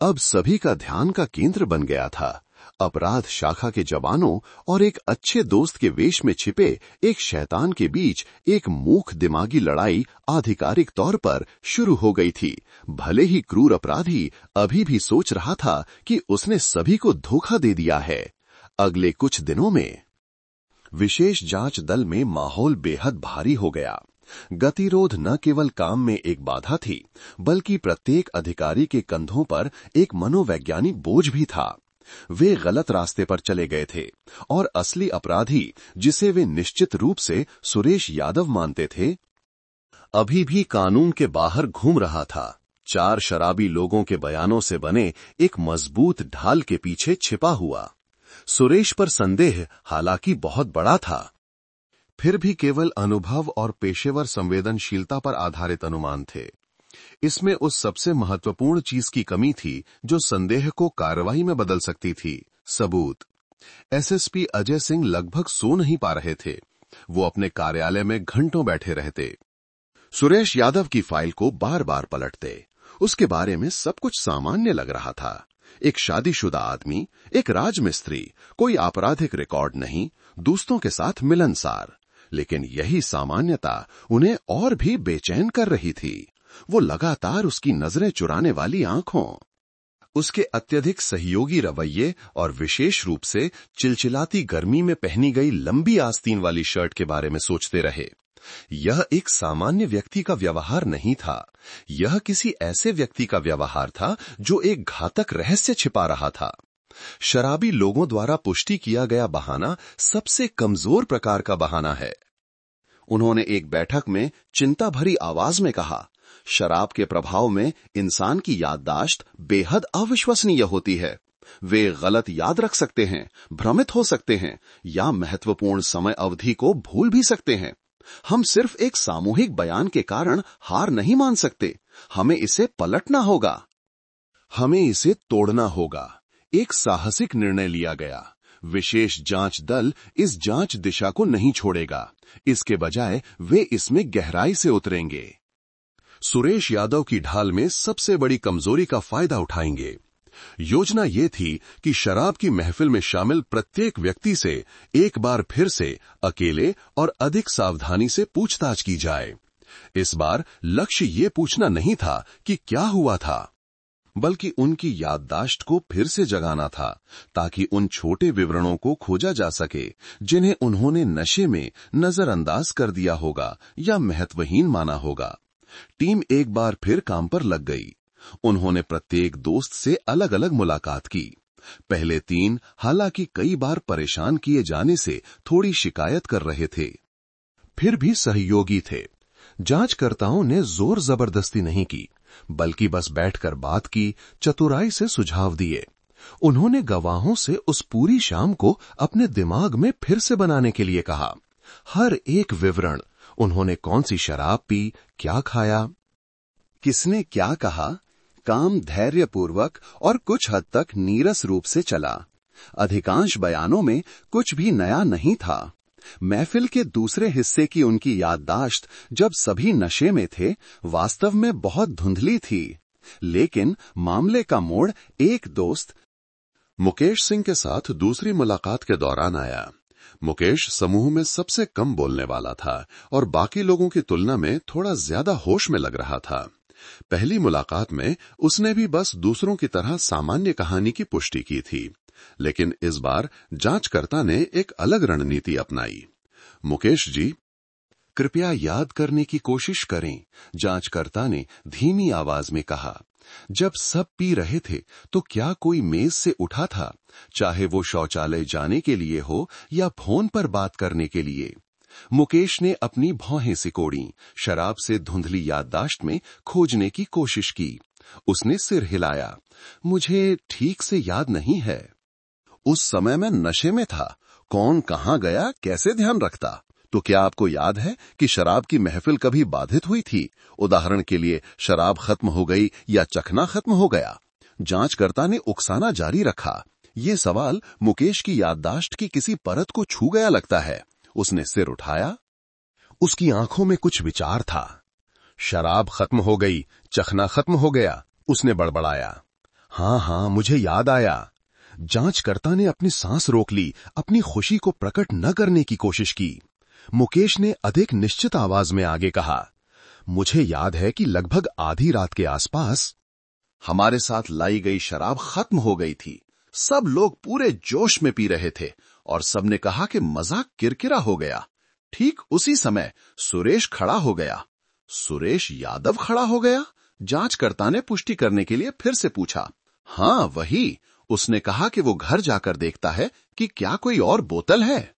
अब सभी का ध्यान का केंद्र बन गया था। अपराध शाखा के जवानों और एक अच्छे दोस्त के वेश में छिपे एक शैतान के बीच एक मूक दिमागी लड़ाई आधिकारिक तौर पर शुरू हो गई थी। भले ही क्रूर अपराधी अभी भी सोच रहा था कि उसने सभी को धोखा दे दिया है। अगले कुछ दिनों में विशेष जांच दल में माहौल बेहद भारी हो गया। गतिरोध न केवल काम में एक बाधा थी, बल्कि प्रत्येक अधिकारी के कंधों पर एक मनोवैज्ञानिक बोझ भी था। वे गलत रास्ते पर चले गए थे और असली अपराधी, जिसे वे निश्चित रूप से सुरेश यादव मानते थे, अभी भी कानून के बाहर घूम रहा था। 4 शराबी लोगों के बयानों से बने एक मजबूत ढाल के पीछे छिपा हुआ सुरेश पर संदेह हालांकि बहुत बड़ा था, फिर भी केवल अनुभव और पेशेवर संवेदनशीलता पर आधारित अनुमान थे। इसमें उस सबसे महत्वपूर्ण चीज की कमी थी जो संदेह को कार्रवाई में बदल सकती थी, सबूत। एसएसपी अजय सिंह लगभग सो नहीं पा रहे थे। वो अपने कार्यालय में घंटों बैठे रहते। सुरेश यादव की फाइल को बार बार पलटते। उसके बारे में सब कुछ सामान्य लग रहा था। एक शादीशुदा आदमी, एक राजमिस्त्री, कोई आपराधिक रिकॉर्ड नहीं, दोस्तों के साथ मिलनसार। लेकिन यही सामान्यता उन्हें और भी बेचैन कर रही थी। वो लगातार उसकी नजरें चुराने वाली आंखों, उसके अत्यधिक सहयोगी रवैये और विशेष रूप से चिलचिलाती गर्मी में पहनी गई लंबी आस्तीन वाली शर्ट के बारे में सोचते रहे। यह एक सामान्य व्यक्ति का व्यवहार नहीं था। यह किसी ऐसे व्यक्ति का व्यवहार था जो एक घातक रहस्य छिपा रहा था। शराबी लोगों द्वारा पुष्टि किया गया बहाना सबसे कमजोर प्रकार का बहाना है। उन्होंने एक बैठक में चिंता भरी आवाज में कहा, शराब के प्रभाव में इंसान की याददाश्त बेहद अविश्वसनीय होती है। वे गलत याद रख सकते हैं, भ्रमित हो सकते हैं या महत्वपूर्ण समय अवधि को भूल भी सकते हैं। हम सिर्फ एक सामूहिक बयान के कारण हार नहीं मान सकते। हमें इसे पलटना होगा, हमें इसे तोड़ना होगा। एक साहसिक निर्णय लिया गया। विशेष जांच दल इस जांच दिशा को नहीं छोड़ेगा। इसके बजाय वे इसमें गहराई से उतरेंगे। सुरेश यादव की ढाल में सबसे बड़ी कमजोरी का फायदा उठाएंगे। योजना ये थी कि शराब की महफिल में शामिल प्रत्येक व्यक्ति से एक बार फिर से अकेले और अधिक सावधानी से पूछताछ की जाए। इस बार लक्ष्य ये पूछना नहीं था कि क्या हुआ था, बल्कि उनकी याददाश्त को फिर से जगाना था, ताकि उन छोटे विवरणों को खोजा जा सके जिन्हें उन्होंने नशे में नजरअंदाज कर दिया होगा या महत्वहीन माना होगा। टीम एक बार फिर काम पर लग गई। उन्होंने प्रत्येक दोस्त से अलग अलग मुलाकात की। पहले 3 हालांकि कई बार परेशान किए जाने से थोड़ी शिकायत कर रहे थे, फिर भी सहयोगी थे। जांचकर्ताओं ने जोर जबरदस्ती नहीं की, बल्कि बस बैठकर बात की, चतुराई से सुझाव दिए। उन्होंने गवाहों से उस पूरी शाम को अपने दिमाग में फिर से बनाने के लिए कहा। हर एक विवरण, उन्होंने कौन सी शराब पी, क्या खाया, किसने क्या कहा, काम धैर्यपूर्वक और कुछ हद तक नीरस रूप से चला। अधिकांश बयानों में कुछ भी नया नहीं था। महफिल के दूसरे हिस्से की उनकी याददाश्त, जब सभी नशे में थे, वास्तव में बहुत धुंधली थी। लेकिन मामले का मोड़ एक दोस्त मुकेश सिंह के साथ दूसरी मुलाकात के दौरान आया। मुकेश समूह में सबसे कम बोलने वाला था और बाकी लोगों की तुलना में थोड़ा ज्यादा होश में लग रहा था। पहली मुलाकात में उसने भी बस दूसरों की तरह सामान्य कहानी की पुष्टि की थी, लेकिन इस बार जांचकर्ता ने एक अलग रणनीति अपनाई। मुकेश जी, कृपया याद करने की कोशिश करें, जांचकर्ता ने धीमी आवाज में कहा। जब सब पी रहे थे तो क्या कोई मेज से उठा था, चाहे वो शौचालय जाने के लिए हो या फोन पर बात करने के लिए? मुकेश ने अपनी भौहें सिकोड़ी, शराब से धुंधली याददाश्त में खोजने की कोशिश की। उसने सिर हिलाया। मुझे ठीक से याद नहीं है। उस समय मैं नशे में था। कौन कहां गया, कैसे ध्यान रखता? तो क्या आपको याद है कि शराब की महफिल कभी बाधित हुई थी? उदाहरण के लिए, शराब खत्म हो गई या चखना खत्म हो गया? जांचकर्ता ने उकसाना जारी रखा। ये सवाल मुकेश की याददाश्त की किसी परत को छू गया लगता है। उसने सिर उठाया। उसकी आंखों में कुछ विचार था। शराब खत्म हो गई, चखना खत्म हो गया, उसने बड़बड़ाया। हाँ, मुझे याद आया। जांचकर्ता ने अपनी सांस रोक ली, अपनी खुशी को प्रकट न करने की कोशिश की। मुकेश ने अधिक निश्चित आवाज में आगे कहा, मुझे याद है कि लगभग आधी रात के आसपास हमारे साथ लाई गई शराब खत्म हो गई थी। सब लोग पूरे जोश में पी रहे थे और सबने कहा कि मजाक किरकिरा हो गया। ठीक उसी समय सुरेश खड़ा हो गया। सुरेश यादव खड़ा हो गया? जांचकर्ता ने पुष्टि करने के लिए फिर से पूछा। हाँ, वही। उसने कहा कि वो घर जाकर देखता है कि क्या कोई और बोतल है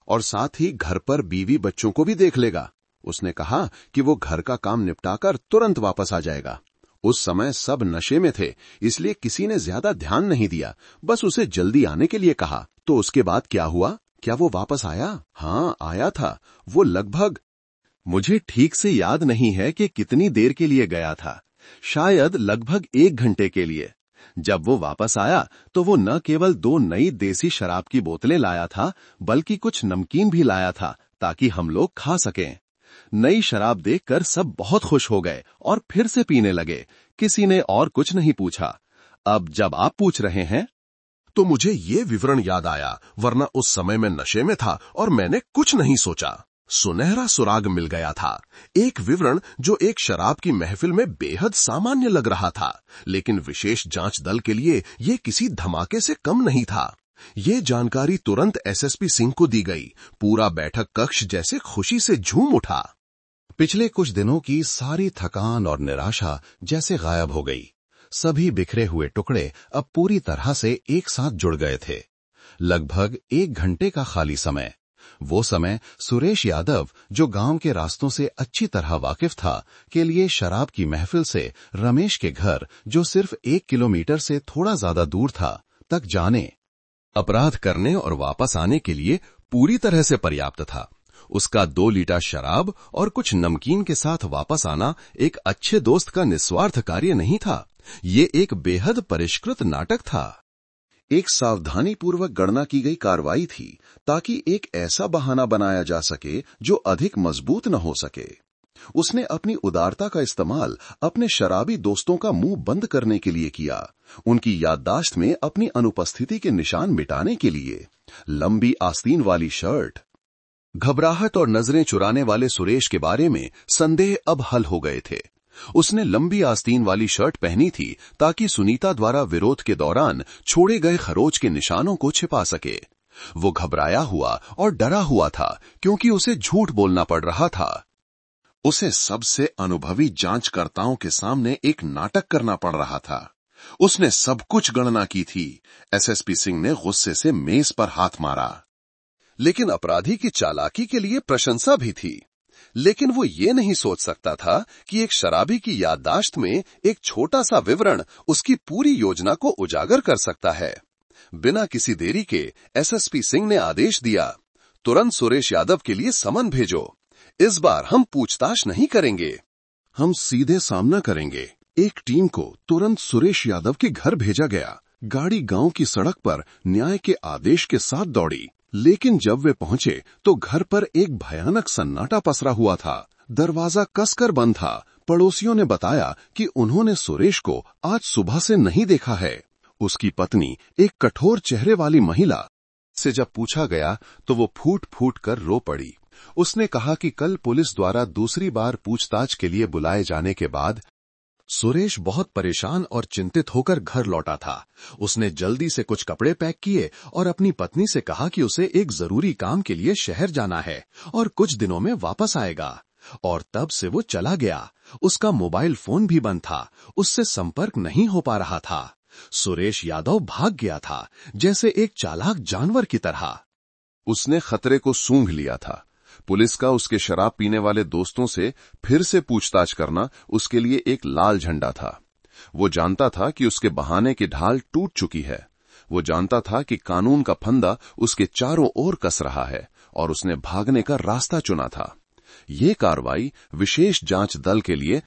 और साथ ही घर पर बीवी बच्चों को भी देख लेगा। उसने कहा कि वो घर का काम निपटाकर तुरंत वापस आ जाएगा। उस समय सब नशे में थे, इसलिए किसी ने ज्यादा ध्यान नहीं दिया, बस उसे जल्दी आने के लिए कहा। तो उसके बाद क्या हुआ? क्या वो वापस आया? हाँ, आया था। वो लगभग, मुझे ठीक से याद नहीं है कि कितनी देर के लिए गया था, शायद लगभग 1 घंटे के लिए। जब वो वापस आया तो वो न केवल 2 नई देसी शराब की बोतलें लाया था, बल्कि कुछ नमकीन भी लाया था ताकि हम लोग खा सकें। नई शराब देखकर सब बहुत खुश हो गए और फिर से पीने लगे। किसी ने और कुछ नहीं पूछा। अब जब आप पूछ रहे हैं तो मुझे ये विवरण याद आया, वरना उस समय मैं नशे में था और मैंने कुछ नहीं सोचा। सुनहरा सुराग मिल गया था। एक विवरण जो एक शराब की महफिल में बेहद सामान्य लग रहा था, लेकिन विशेष जांच दल के लिए ये किसी धमाके से कम नहीं था। ये जानकारी तुरंत एसएसपी सिंह को दी गई। पूरा बैठक कक्ष जैसे खुशी से झूम उठा। पिछले कुछ दिनों की सारी थकान और निराशा जैसे गायब हो गई। सभी बिखरे हुए टुकड़े अब पूरी तरह से एक साथ जुड़ गए थे। लगभग 1 घंटे का खाली समय। वो समय सुरेश यादव, जो गांव के रास्तों से अच्छी तरह वाकिफ था, के लिए शराब की महफिल से रमेश के घर, जो सिर्फ 1 किलोमीटर से थोड़ा ज्यादा दूर था, तक जाने, अपराध करने और वापस आने के लिए पूरी तरह से पर्याप्त था। उसका 2 लीटर शराब और कुछ नमकीन के साथ वापस आना एक अच्छे दोस्त का निस्वार्थ कार्य नहीं था। ये एक बेहद परिष्कृत नाटक था। एक सावधानीपूर्वक गणना की गई कार्रवाई थी, ताकि एक ऐसा बहाना बनाया जा सके जो अधिक मजबूत न हो सके। उसने अपनी उदारता का इस्तेमाल अपने शराबी दोस्तों का मुंह बंद करने के लिए किया, उनकी याददाश्त में अपनी अनुपस्थिति के निशान मिटाने के लिए। लंबी आस्तीन वाली शर्ट, घबराहट और नजरें चुराने वाले सुरेश के बारे में संदेह अब हल हो गए थे। उसने लंबी आस्तीन वाली शर्ट पहनी थी ताकि सुनीता द्वारा विरोध के दौरान छोड़े गए खरोच के निशानों को छिपा सके। वो घबराया हुआ और डरा हुआ था क्योंकि उसे झूठ बोलना पड़ रहा था। उसे सबसे अनुभवी जांचकर्ताओं के सामने एक नाटक करना पड़ रहा था। उसने सब कुछ गणना की थी। एसएसपी सिंह ने गुस्से से मेज पर हाथ मारा। लेकिन अपराधी की चालाकी के लिए प्रशंसा भी थी। लेकिन वो ये नहीं सोच सकता था कि एक शराबी की याददाश्त में एक छोटा सा विवरण उसकी पूरी योजना को उजागर कर सकता है। बिना किसी देरी के एसएसपी सिंह ने आदेश दिया, तुरंत सुरेश यादव के लिए समन भेजो। इस बार हम पूछताछ नहीं करेंगे, हम सीधे सामना करेंगे। एक टीम को तुरंत सुरेश यादव के घर भेजा गया। गाड़ी गांव की सड़क पर न्याय के आदेश के साथ दौड़ी, लेकिन जब वे पहुंचे तो घर पर एक भयानक सन्नाटा पसरा हुआ था। दरवाजा कसकर बंद था। पड़ोसियों ने बताया कि उन्होंने सुरेश को आज सुबह से नहीं देखा है। उसकी पत्नी, एक कठोर चेहरे वाली महिला से जब पूछा गया तो वो फूट फूट कर रो पड़ी। उसने कहा कि कल पुलिस द्वारा दूसरी बार पूछताछ के लिए बुलाए जाने के बाद सुरेश बहुत परेशान और चिंतित होकर घर लौटा था। उसने जल्दी से कुछ कपड़े पैक किए और अपनी पत्नी से कहा कि उसे एक जरूरी काम के लिए शहर जाना है और कुछ दिनों में वापस आएगा। और तब से वो चला गया। उसका मोबाइल फोन भी बंद था, उससे संपर्क नहीं हो पा रहा था। सुरेश यादव भाग गया था, जैसे एक चालाक जानवर की तरह। उसने खतरे को सूंघ लिया था। पुलिस का उसके शराब पीने वाले दोस्तों से फिर से पूछताछ करना उसके लिए एक लाल झंडा था। वो जानता था कि उसके बहाने की ढाल टूट चुकी है। वो जानता था कि कानून का फंदा उसके चारों ओर कस रहा है और उसने भागने का रास्ता चुना था। ये कार्रवाई विशेष जांच दल के लिए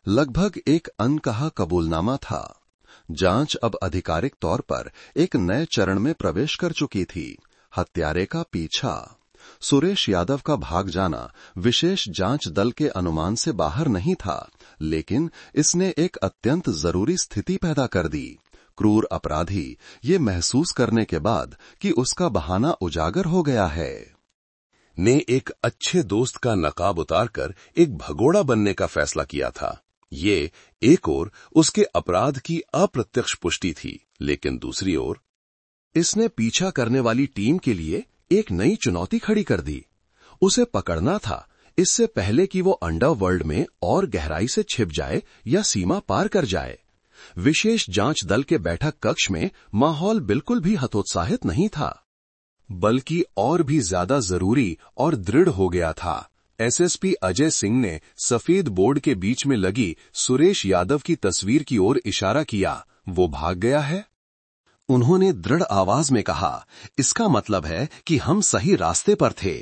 लगभग एक अनकहा कबूलनामा था। जांच अब आधिकारिक तौर पर एक नए चरण में प्रवेश कर चुकी थी, हत्यारे का पीछा। सुरेश यादव का भाग जाना विशेष जांच दल के अनुमान से बाहर नहीं था, लेकिन इसने एक अत्यंत जरूरी स्थिति पैदा कर दी। क्रूर अपराधी ये महसूस करने के बाद कि उसका बहाना उजागर हो गया है, ने एक अच्छे दोस्त का नकाब उतारकर एक भगोड़ा बनने का फैसला किया था। ये एक ओर उसके अपराध की अप्रत्यक्ष पुष्टि थी, लेकिन दूसरी ओर इसने पीछा करने वाली टीम के लिए एक नई चुनौती खड़ी कर दी। उसे पकड़ना था इससे पहले कि वो अंडरवर्ल्ड में और गहराई से छिप जाए या सीमा पार कर जाए। विशेष जांच दल के बैठक कक्ष में माहौल बिल्कुल भी हतोत्साहित नहीं था, बल्कि और भी ज्यादा जरूरी और दृढ़ हो गया था। एसएसपी अजय सिंह ने सफेद बोर्ड के बीच में लगी सुरेश यादव की तस्वीर की ओर इशारा किया। वो भाग गया है। उन्होंने दृढ़ आवाज में कहा, इसका मतलब है कि हम सही रास्ते पर थे।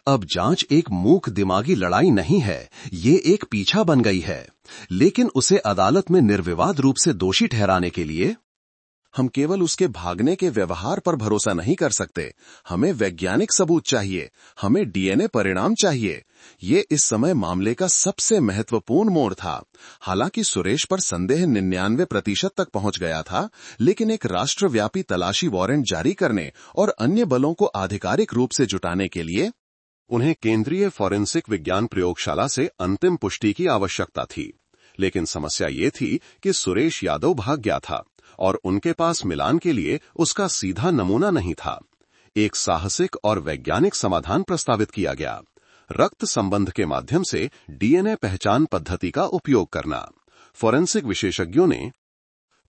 अब जांच एक मूक दिमागी लड़ाई नहीं है, ये एक पीछा बन गई है। लेकिन उसे अदालत में निर्विवाद रूप से दोषी ठहराने के लिए हम केवल उसके भागने के व्यवहार पर भरोसा नहीं कर सकते। हमें वैज्ञानिक सबूत चाहिए, हमें डीएनए परिणाम चाहिए। ये इस समय मामले का सबसे महत्वपूर्ण मोड़ था। हालांकि सुरेश पर संदेह 99% तक पहुंच गया था, लेकिन एक राष्ट्रव्यापी तलाशी वारंट जारी करने और अन्य बलों को आधिकारिक रूप से जुटाने के लिए उन्हें केंद्रीय फॉरेंसिक विज्ञान प्रयोगशाला से अंतिम पुष्टि की आवश्यकता थी। लेकिन समस्या ये थी कि सुरेश यादव भाग गया था और उनके पास मिलान के लिए उसका सीधा नमूना नहीं था। एक साहसिक और वैज्ञानिक समाधान प्रस्तावित किया गया, रक्त संबंध के माध्यम से डीएनए पहचान पद्धति का उपयोग करना। फॉरेंसिक विशेषज्ञों ने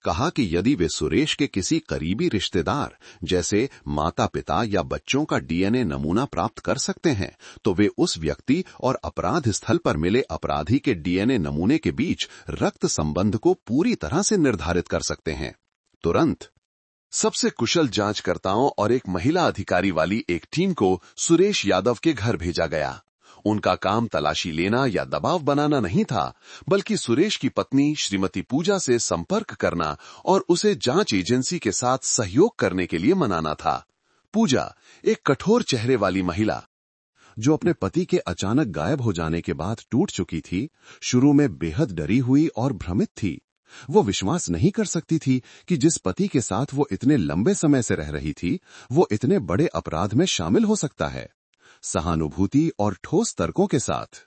कहा कि यदि वे सुरेश के किसी करीबी रिश्तेदार जैसे माता पिता या बच्चों का डीएनए नमूना प्राप्त कर सकते हैं, तो वे उस व्यक्ति और अपराध स्थल पर मिले अपराधी के डीएनए नमूने के बीच रक्त संबंध को पूरी तरह से निर्धारित कर सकते हैं। तुरंत सबसे कुशल जांचकर्ताओं और एक महिला अधिकारी वाली एक टीम को सुरेश यादव के घर भेजा गया। उनका काम तलाशी लेना या दबाव बनाना नहीं था, बल्कि सुरेश की पत्नी श्रीमती पूजा से संपर्क करना और उसे जांच एजेंसी के साथ सहयोग करने के लिए मनाना था। पूजा, एक कठोर चेहरे वाली महिला जो अपने पति के अचानक गायब हो जाने के बाद टूट चुकी थी, शुरू में बेहद डरी हुई और भ्रमित थी। वो विश्वास नहीं कर सकती थी कि जिस पति के साथ वो इतने लंबे समय से रह रही थी, वो इतने बड़े अपराध में शामिल हो सकता है। सहानुभूति और ठोस तर्कों के साथ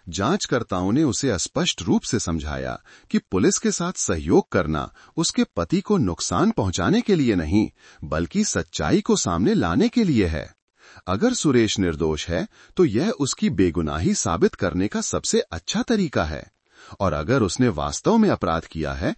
जांचकर्ताओं ने उसे स्पष्ट रूप से समझाया कि पुलिस के साथ सहयोग करना उसके पति को नुकसान पहुंचाने के लिए नहीं, बल्कि सच्चाई को सामने लाने के लिए है। अगर सुरेश निर्दोष है तो यह उसकी बेगुनाही साबित करने का सबसे अच्छा तरीका है, और अगर उसने वास्तव में अपराध किया है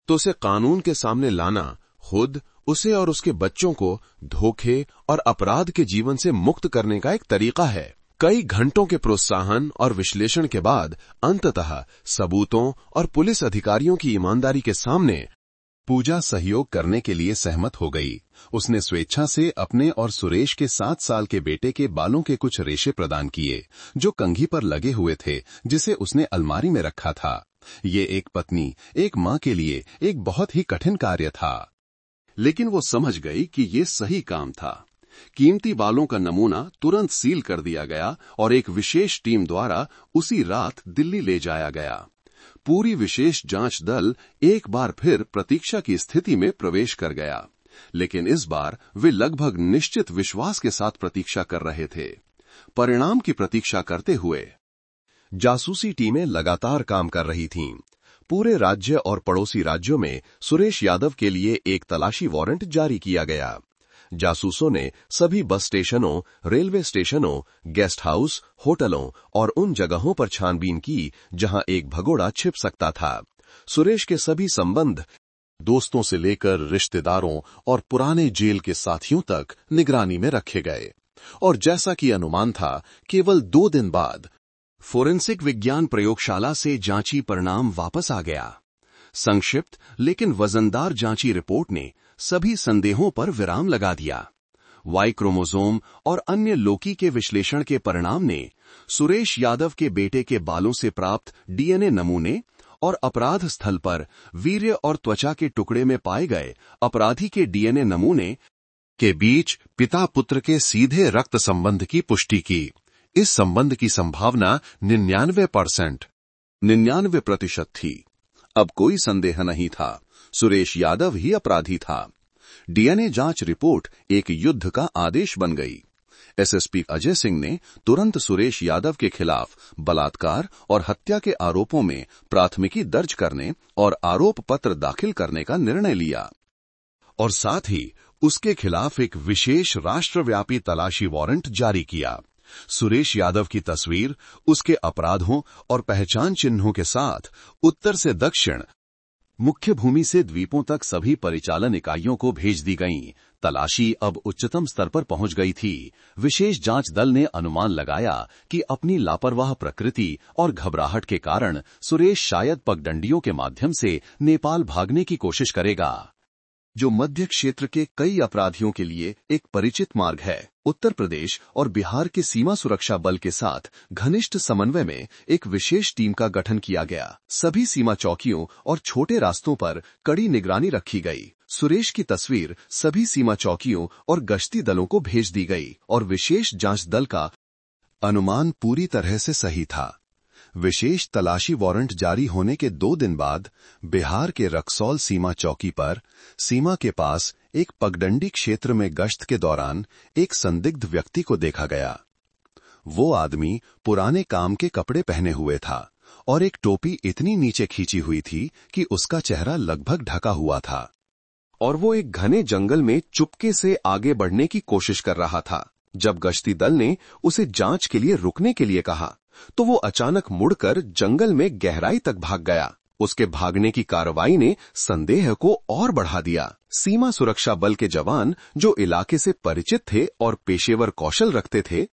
तो उसे कानून के सामने लाना खुद उसे और उसके बच्चों को धोखे और अपराध के जीवन से मुक्त करने का एक तरीका है। कई घंटों के प्रोत्साहन और विश्लेषण के बाद अंततः सबूतों और पुलिस अधिकारियों की ईमानदारी के सामने पूजा सहयोग करने के लिए सहमत हो गई। उसने स्वेच्छा से अपने और सुरेश के 7 साल के बेटे के बालों के कुछ रेशे प्रदान किए, जो कंघी पर लगे हुए थे, जिसे उसने अलमारी में रखा था। ये एक पत्नी, एक मां के लिए एक बहुत ही कठिन कार्य था, लेकिन वो समझ गई कि ये सही काम था। कीमती बालों का नमूना तुरंत सील कर दिया गया और एक विशेष टीम द्वारा उसी रात दिल्ली ले जाया गया। पूरी विशेष जांच दल एक बार फिर प्रतीक्षा की स्थिति में प्रवेश कर गया, लेकिन इस बार वे लगभग निश्चित विश्वास के साथ प्रतीक्षा कर रहे थे। परिणाम की प्रतीक्षा करते हुए जासूसी टीमें लगातार काम कर रही थीं। पूरे राज्य और पड़ोसी राज्यों में सुरेश यादव के लिए एक तलाशी वारंट जारी किया गया। जासूसों ने सभी बस स्टेशनों, रेलवे स्टेशनों, गेस्ट हाउस, होटलों और उन जगहों पर छानबीन की जहां एक भगोड़ा छिप सकता था। सुरेश के सभी संबंध, दोस्तों से लेकर रिश्तेदारों और पुराने जेल के साथियों तक निगरानी में रखे गए। और जैसा कि अनुमान था, केवल 2 दिन बाद फोरेंसिक विज्ञान प्रयोगशाला से जांची परिणाम वापस आ गया। संक्षिप्त लेकिन वजनदार जांची रिपोर्ट ने सभी संदेहों पर विराम लगा दिया। वाई क्रोमोसोम और अन्य लोकी के विश्लेषण के परिणाम ने सुरेश यादव के बेटे के बालों से प्राप्त डीएनए नमूने और अपराध स्थल पर वीर्य और त्वचा के टुकड़े में पाए गए अपराधी के डीएनए नमूने के बीच पिता पुत्र के सीधे रक्त संबंध की पुष्टि की। इस संबंध की संभावना 99% थी। अब कोई संदेह नहीं था, सुरेश यादव ही अपराधी था। डीएनए जांच रिपोर्ट एक युद्ध का आदेश बन गई। एसएसपी अजय सिंह ने तुरंत सुरेश यादव के खिलाफ बलात्कार और हत्या के आरोपों में प्राथमिकी दर्ज करने और आरोप पत्र दाखिल करने का निर्णय लिया और साथ ही उसके खिलाफ एक विशेष राष्ट्रव्यापी तलाशी वारंट जारी किया। सुरेश यादव की तस्वीर, उसके अपराधों और पहचान चिन्हों के साथ उत्तर से दक्षिण, मुख्य भूमि से द्वीपों तक सभी परिचालन इकाइयों को भेज दी गईं। तलाशी अब उच्चतम स्तर पर पहुंच गई थी। विशेष जांच दल ने अनुमान लगाया कि अपनी लापरवाह प्रकृति और घबराहट के कारण सुरेश शायद पगडंडियों के माध्यम से नेपाल भागने की कोशिश करेगा, जो मध्य क्षेत्र के कई अपराधियों के लिए एक परिचित मार्ग है। उत्तर प्रदेश और बिहार के सीमा सुरक्षा बल के साथ घनिष्ठ समन्वय में एक विशेष टीम का गठन किया गया। सभी सीमा चौकियों और छोटे रास्तों पर कड़ी निगरानी रखी गई। सुरेश की तस्वीर सभी सीमा चौकियों और गश्ती दलों को भेज दी गई और विशेष जांच दल का अनुमान पूरी तरह से सही था। विशेष तलाशी वारंट जारी होने के 2 दिन बाद बिहार के रक्सौल सीमा चौकी पर सीमा के पास एक पगडंडी क्षेत्र में गश्त के दौरान एक संदिग्ध व्यक्ति को देखा गया। वो आदमी पुराने काम के कपड़े पहने हुए था और एक टोपी इतनी नीचे खींची हुई थी कि उसका चेहरा लगभग ढका हुआ था और वो एक घने जंगल में चुपके से आगे बढ़ने की कोशिश कर रहा था। जब गश्ती दल ने उसे जांच के लिए रुकने के लिए कहा तो वो अचानक मुड़कर जंगल में गहराई तक भाग गया। उसके भागने की कार्रवाई ने संदेह को और बढ़ा दिया। सीमा सुरक्षा बल के जवान, जो इलाके से परिचित थे और पेशेवर कौशल रखते थे,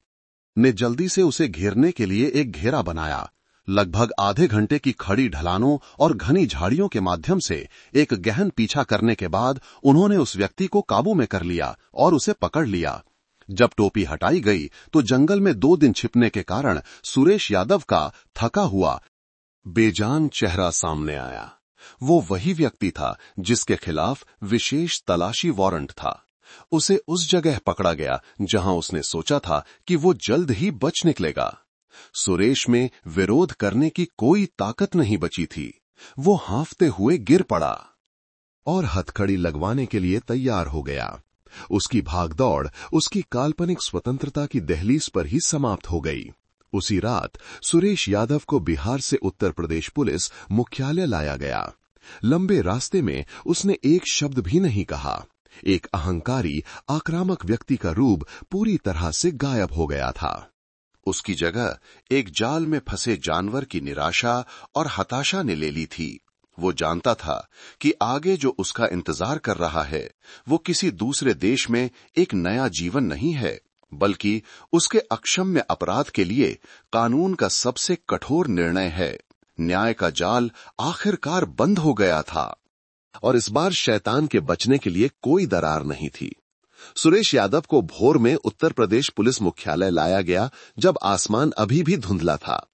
ने जल्दी से उसे घेरने के लिए एक घेरा बनाया। लगभग आधे घंटे की खड़ी ढलानों और घनी झाड़ियों के माध्यम से एक गहन पीछा करने के बाद उन्होंने उस व्यक्ति को काबू में कर लिया और उसे पकड़ लिया। जब टोपी हटाई गई तो जंगल में 2 दिन छिपने के कारण सुरेश यादव का थका हुआ बेजान चेहरा सामने आया। वो वही व्यक्ति था जिसके खिलाफ विशेष तलाशी वारंट था। उसे उस जगह पकड़ा गया जहां उसने सोचा था कि वो जल्द ही बच निकलेगा। सुरेश में विरोध करने की कोई ताकत नहीं बची थी। वो हांफते हुए गिर पड़ा और हथकड़ी लगवाने के लिए तैयार हो गया। उसकी भागदौड़ उसकी काल्पनिक स्वतंत्रता की दहलीज पर ही समाप्त हो गई। उसी रात सुरेश यादव को बिहार से उत्तर प्रदेश पुलिस मुख्यालय लाया गया। लंबे रास्ते में उसने एक शब्द भी नहीं कहा। एक अहंकारी, आक्रामक व्यक्ति का रूप पूरी तरह से गायब हो गया था। उसकी जगह एक जाल में फंसे जानवर की निराशा और हताशा ने ले ली थी। वो जानता था कि आगे जो उसका इंतजार कर रहा है वो किसी दूसरे देश में एक नया जीवन नहीं है, बल्कि उसके अक्षम्य अपराध के लिए कानून का सबसे कठोर निर्णय है। न्याय का जाल आखिरकार बंद हो गया था और इस बार शैतान के बचने के लिए कोई दरार नहीं थी। सुरेश यादव को भोर में उत्तर प्रदेश पुलिस मुख्यालय लाया गया, जब आसमान अभी भी धुंधला था।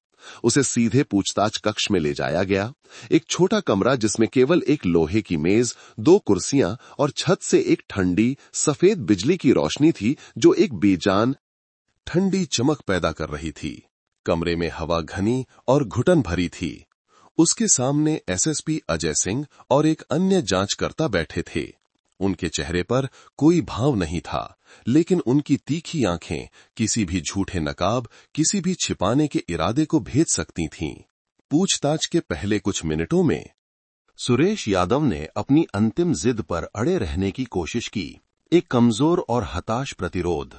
उसे सीधे पूछताछ कक्ष में ले जाया गया। एक छोटा कमरा जिसमें केवल एक लोहे की मेज, 2 कुर्सियां और छत से एक ठंडी सफेद बिजली की रोशनी थी जो एक बेजान ठंडी चमक पैदा कर रही थी। कमरे में हवा घनी और घुटन भरी थी। उसके सामने एसएसपी अजय सिंह और एक अन्य जांचकर्ता बैठे थे। उनके चेहरे पर कोई भाव नहीं था, लेकिन उनकी तीखी आंखें किसी भी झूठे नकाब, किसी भी छिपाने के इरादे को भेद सकती थीं। पूछताछ के पहले कुछ मिनटों में सुरेश यादव ने अपनी अंतिम जिद पर अड़े रहने की कोशिश की। एक कमजोर और हताश प्रतिरोध।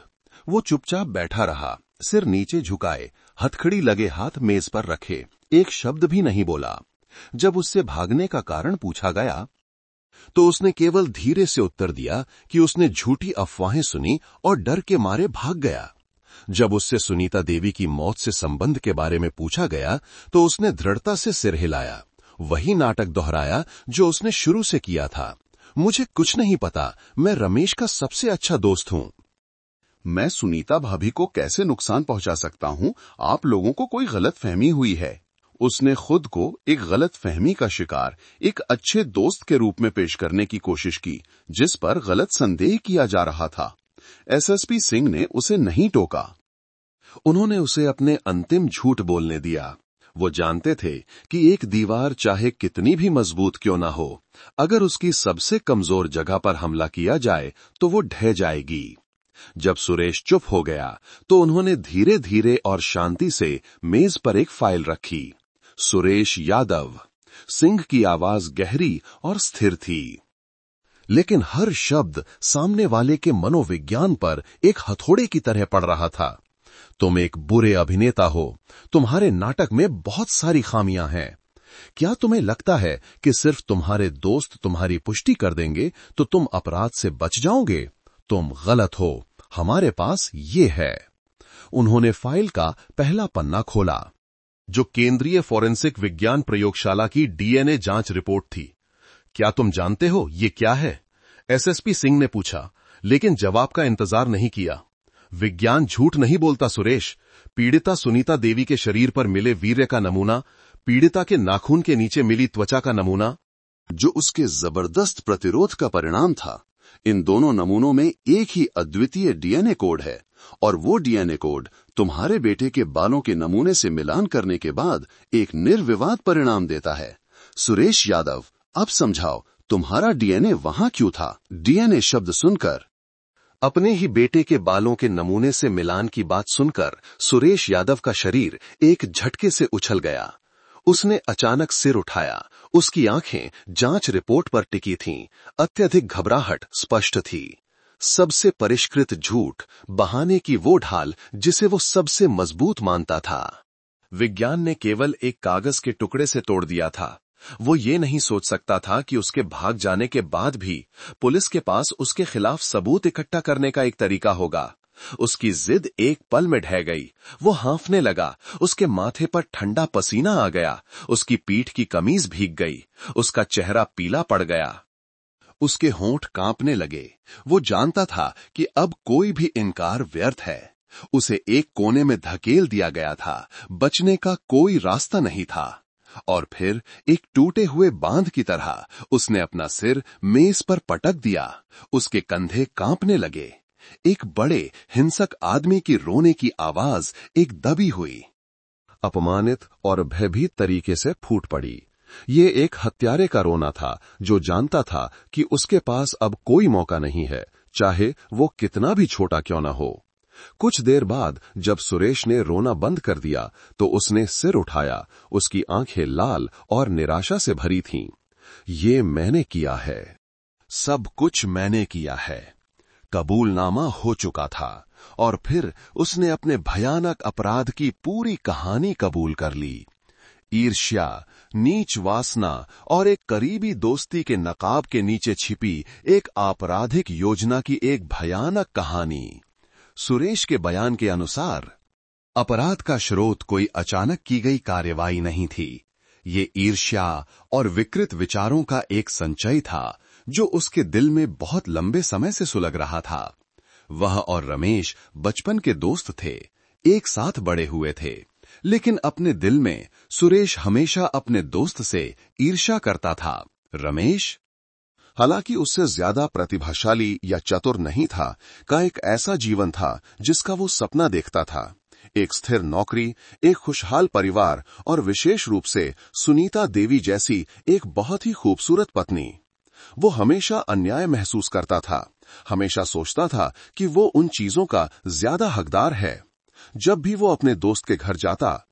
वो चुपचाप बैठा रहा, सिर नीचे झुकाए, हथकड़ी लगे हाथ मेज पर रखे, एक शब्द भी नहीं बोला। जब उससे भागने का कारण पूछा गया तो उसने केवल धीरे से उत्तर दिया कि उसने झूठी अफवाहें सुनी और डर के मारे भाग गया। जब उससे सुनीता देवी की मौत से संबंध के बारे में पूछा गया तो उसने दृढ़ता से सिर हिलाया, वही नाटक दोहराया जो उसने शुरू से किया था। मुझे कुछ नहीं पता, मैं रमेश का सबसे अच्छा दोस्त हूं। मैं सुनीता भाभी को कैसे नुकसान पहुंचा सकता हूं? आप लोगों को कोई गलतफहमी हुई है। उसने खुद को एक गलतफहमी का शिकार एक अच्छे दोस्त के रूप में पेश करने की कोशिश की, जिस पर गलत संदेह किया जा रहा था। एसएसपी सिंह ने उसे नहीं टोका। उन्होंने उसे अपने अंतिम झूठ बोलने दिया। वो जानते थे कि एक दीवार चाहे कितनी भी मजबूत क्यों ना हो, अगर उसकी सबसे कमजोर जगह पर हमला किया जाए तो वो ढह जाएगी। जब सुरेश चुप हो गया तो उन्होंने धीरे धीरे और शांति से मेज पर एक फाइल रखी। सुरेश यादव। सिंह की आवाज गहरी और स्थिर थी, लेकिन हर शब्द सामने वाले के मनोविज्ञान पर एक हथौड़े की तरह पड़ रहा था। तुम एक बुरे अभिनेता हो, तुम्हारे नाटक में बहुत सारी खामियां हैं। क्या तुम्हें लगता है कि सिर्फ तुम्हारे दोस्त तुम्हारी पुष्टि कर देंगे तो तुम अपराध से बच जाओगे? तुम गलत हो, हमारे पास ये है। उन्होंने फाइल का पहला पन्ना खोला, जो केंद्रीय फोरेंसिक विज्ञान प्रयोगशाला की डीएनए जांच रिपोर्ट थी। क्या तुम जानते हो ये क्या है? एसएसपी सिंह ने पूछा, लेकिन जवाब का इंतजार नहीं किया। विज्ञान झूठ नहीं बोलता सुरेश। पीड़िता सुनीता देवी के शरीर पर मिले वीर्य का नमूना, पीड़िता के नाखून के नीचे मिली त्वचा का नमूना, जो उसके जबरदस्त प्रतिरोध का परिणाम था, इन दोनों नमूनों में एक ही अद्वितीय डीएनए कोड है, और वो डीएनए कोड तुम्हारे बेटे के बालों के नमूने से मिलान करने के बाद एक निर्विवाद परिणाम देता है। सुरेश यादव, अब समझाओ, तुम्हारा डीएनए वहां क्यों था? डीएनए शब्द सुनकर, अपने ही बेटे के बालों के नमूने से मिलान की बात सुनकर सुरेश यादव का शरीर एक झटके से उछल गया। उसने अचानक सिर उठाया। उसकी आंखें जांच रिपोर्ट पर टिकी थीं। अत्यधिक घबराहट स्पष्ट थी। सबसे परिष्कृत झूठ, बहाने की वो ढाल जिसे वो सबसे मजबूत मानता था, विज्ञान ने केवल एक कागज के टुकड़े से तोड़ दिया था। वो ये नहीं सोच सकता था कि उसके भाग जाने के बाद भी पुलिस के पास उसके खिलाफ सबूत इकट्ठा करने का एक तरीका होगा। उसकी जिद एक पल में ढह गई। वो हाँफने लगा। उसके माथे पर ठंडा पसीना आ गया। उसकी पीठ की कमीज भीग गई। उसका चेहरा पीला पड़ गया। उसके होंठ कांपने लगे। वो जानता था कि अब कोई भी इनकार व्यर्थ है। उसे एक कोने में धकेल दिया गया था। बचने का कोई रास्ता नहीं था। और फिर एक टूटे हुए बांध की तरह उसने अपना सिर मेज पर पटक दिया। उसके कंधे कांपने लगे। एक बड़े हिंसक आदमी की रोने की आवाज एक दबी हुई, अपमानित और भयभीत तरीके से फूट पड़ी। ये एक हत्यारे का रोना था, जो जानता था कि उसके पास अब कोई मौका नहीं है, चाहे वो कितना भी छोटा क्यों न हो। कुछ देर बाद जब सुरेश ने रोना बंद कर दिया तो उसने सिर उठाया। उसकी आंखें लाल और निराशा से भरी थीं। ये मैंने किया है, सब कुछ मैंने किया है। कबूलनामा हो चुका था और फिर उसने अपने भयानक अपराध की पूरी कहानी कबूल कर ली। ईर्ष्या, नीच वासना और एक करीबी दोस्ती के नकाब के नीचे छिपी एक आपराधिक योजना की एक भयानक कहानी। सुरेश के बयान के अनुसार अपराध का स्रोत कोई अचानक की गई कार्रवाई नहीं थी। ये ईर्ष्या और विकृत विचारों का एक संचय था जो उसके दिल में बहुत लंबे समय से सुलग रहा था। वह और रमेश बचपन के दोस्त थे, एक साथ बड़े हुए थे, लेकिन अपने दिल में सुरेश हमेशा अपने दोस्त से ईर्ष्या करता था। रमेश, हालांकि उससे ज्यादा प्रतिभाशाली या चतुर नहीं था, का एक ऐसा जीवन था जिसका वो सपना देखता था। एक स्थिर नौकरी, एक खुशहाल परिवार और विशेष रूप से सुनीता देवी जैसी एक बहुत ही खूबसूरत पत्नी। वो हमेशा अन्याय महसूस करता था, हमेशा सोचता था कि वो उन चीजों का ज्यादा हकदार है। जब भी वो अपने दोस्त के घर जाता,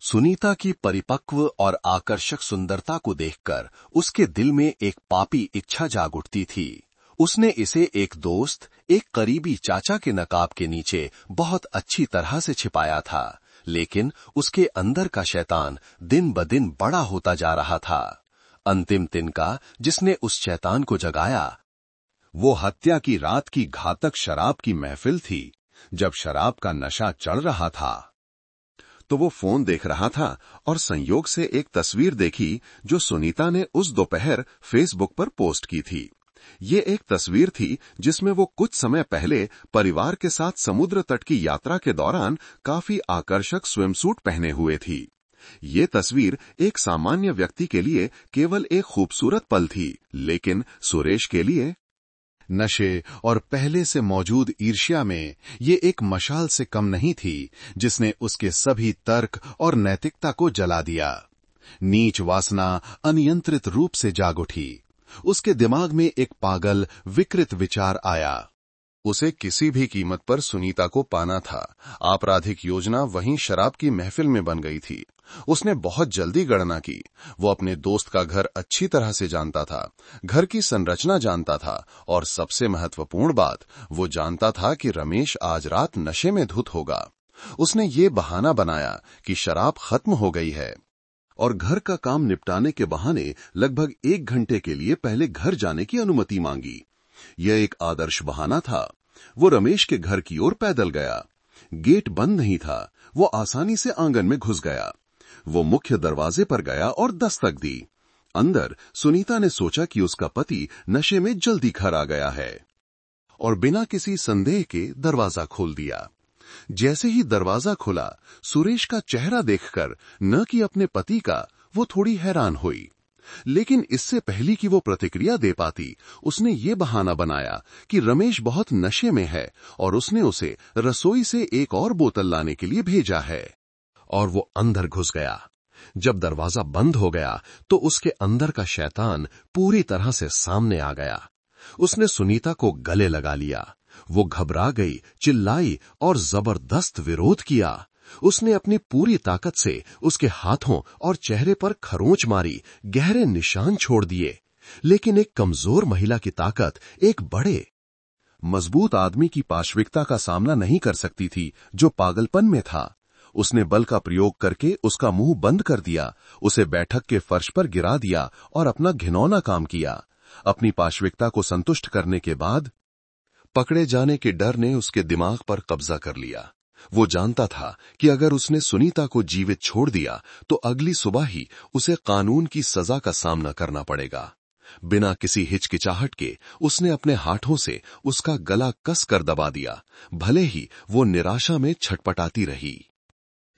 सुनीता की परिपक्व और आकर्षक सुंदरता को देखकर उसके दिल में एक पापी इच्छा जाग उठती थी। उसने इसे एक दोस्त, एक करीबी चाचा के नकाब के नीचे बहुत अच्छी तरह से छिपाया था, लेकिन उसके अंदर का शैतान दिन ब दिन बड़ा होता जा रहा था। अंतिम तिनका जिसने उस शैतान को जगाया, वो हत्या की रात की घातक शराब की महफिल थी। जब शराब का नशा चढ़ रहा था तो वो फोन देख रहा था और संयोग से एक तस्वीर देखी जो सुनीता ने उस दोपहर फेसबुक पर पोस्ट की थी। ये एक तस्वीर थी जिसमें वो कुछ समय पहले परिवार के साथ समुद्र तट की यात्रा के दौरान काफी आकर्षक स्विमसूट पहने हुए थी। ये तस्वीर एक सामान्य व्यक्ति के लिए केवल एक खूबसूरत पल थी, लेकिन सुरेश के लिए नशे और पहले से मौजूद ईर्ष्या में ये एक मशाल से कम नहीं थी, जिसने उसके सभी तर्क और नैतिकता को जला दिया। नीच वासना अनियंत्रित रूप से जाग उठी। उसके दिमाग में एक पागल, विकृत विचार आया। उसे किसी भी कीमत पर सुनीता को पाना था। आपराधिक योजना वहीं शराब की महफिल में बन गई थी। उसने बहुत जल्दी गणना की। वो अपने दोस्त का घर अच्छी तरह से जानता था, घर की संरचना जानता था और सबसे महत्वपूर्ण बात, वो जानता था कि रमेश आज रात नशे में धुत होगा। उसने ये बहाना बनाया कि शराब खत्म हो गई है और घर का काम निपटाने के बहाने लगभग 1 घंटे के लिए पहले घर जाने की अनुमति मांगी। यह एक आदर्श बहाना था। वो रमेश के घर की ओर पैदल गया। गेट बंद नहीं था। वो आसानी से आंगन में घुस गया। वो मुख्य दरवाजे पर गया और दस्तक दी। अंदर सुनीता ने सोचा कि उसका पति नशे में जल्दी घर आ गया है और बिना किसी संदेह के दरवाजा खोल दिया। जैसे ही दरवाजा खुला, सुरेश का चेहरा देखकर न कि अपने पति का, वो थोड़ी हैरान हुई। लेकिन इससे पहले कि वो प्रतिक्रिया दे पाती, उसने ये बहाना बनाया कि रमेश बहुत नशे में है और उसने उसे रसोई से एक और बोतल लाने के लिए भेजा है। और वो अंदर घुस गया। जब दरवाजा बंद हो गया तो उसके अंदर का शैतान पूरी तरह से सामने आ गया। उसने सुनीता को गले लगा लिया। वो घबरा गई, चिल्लाई और जबरदस्त विरोध किया। उसने अपनी पूरी ताकत से उसके हाथों और चेहरे पर खरोंच मारी, गहरे निशान छोड़ दिए। लेकिन एक कमजोर महिला की ताकत एक बड़े, मजबूत आदमी की पाशविकता का सामना नहीं कर सकती थी, जो पागलपन में था। उसने बल का प्रयोग करके उसका मुंह बंद कर दिया, उसे बैठक के फर्श पर गिरा दिया और अपना घिनौना काम किया। अपनी पाशविकता को संतुष्ट करने के बाद पकड़े जाने के डर ने उसके दिमाग पर कब्जा कर लिया। वो जानता था कि अगर उसने सुनीता को जीवित छोड़ दिया तो अगली सुबह ही उसे कानून की सजा का सामना करना पड़ेगा। बिना किसी हिचकिचाहट के उसने अपने हाथों से उसका गला कस कर दबा दिया, भले ही वो निराशा में छटपटाती रही,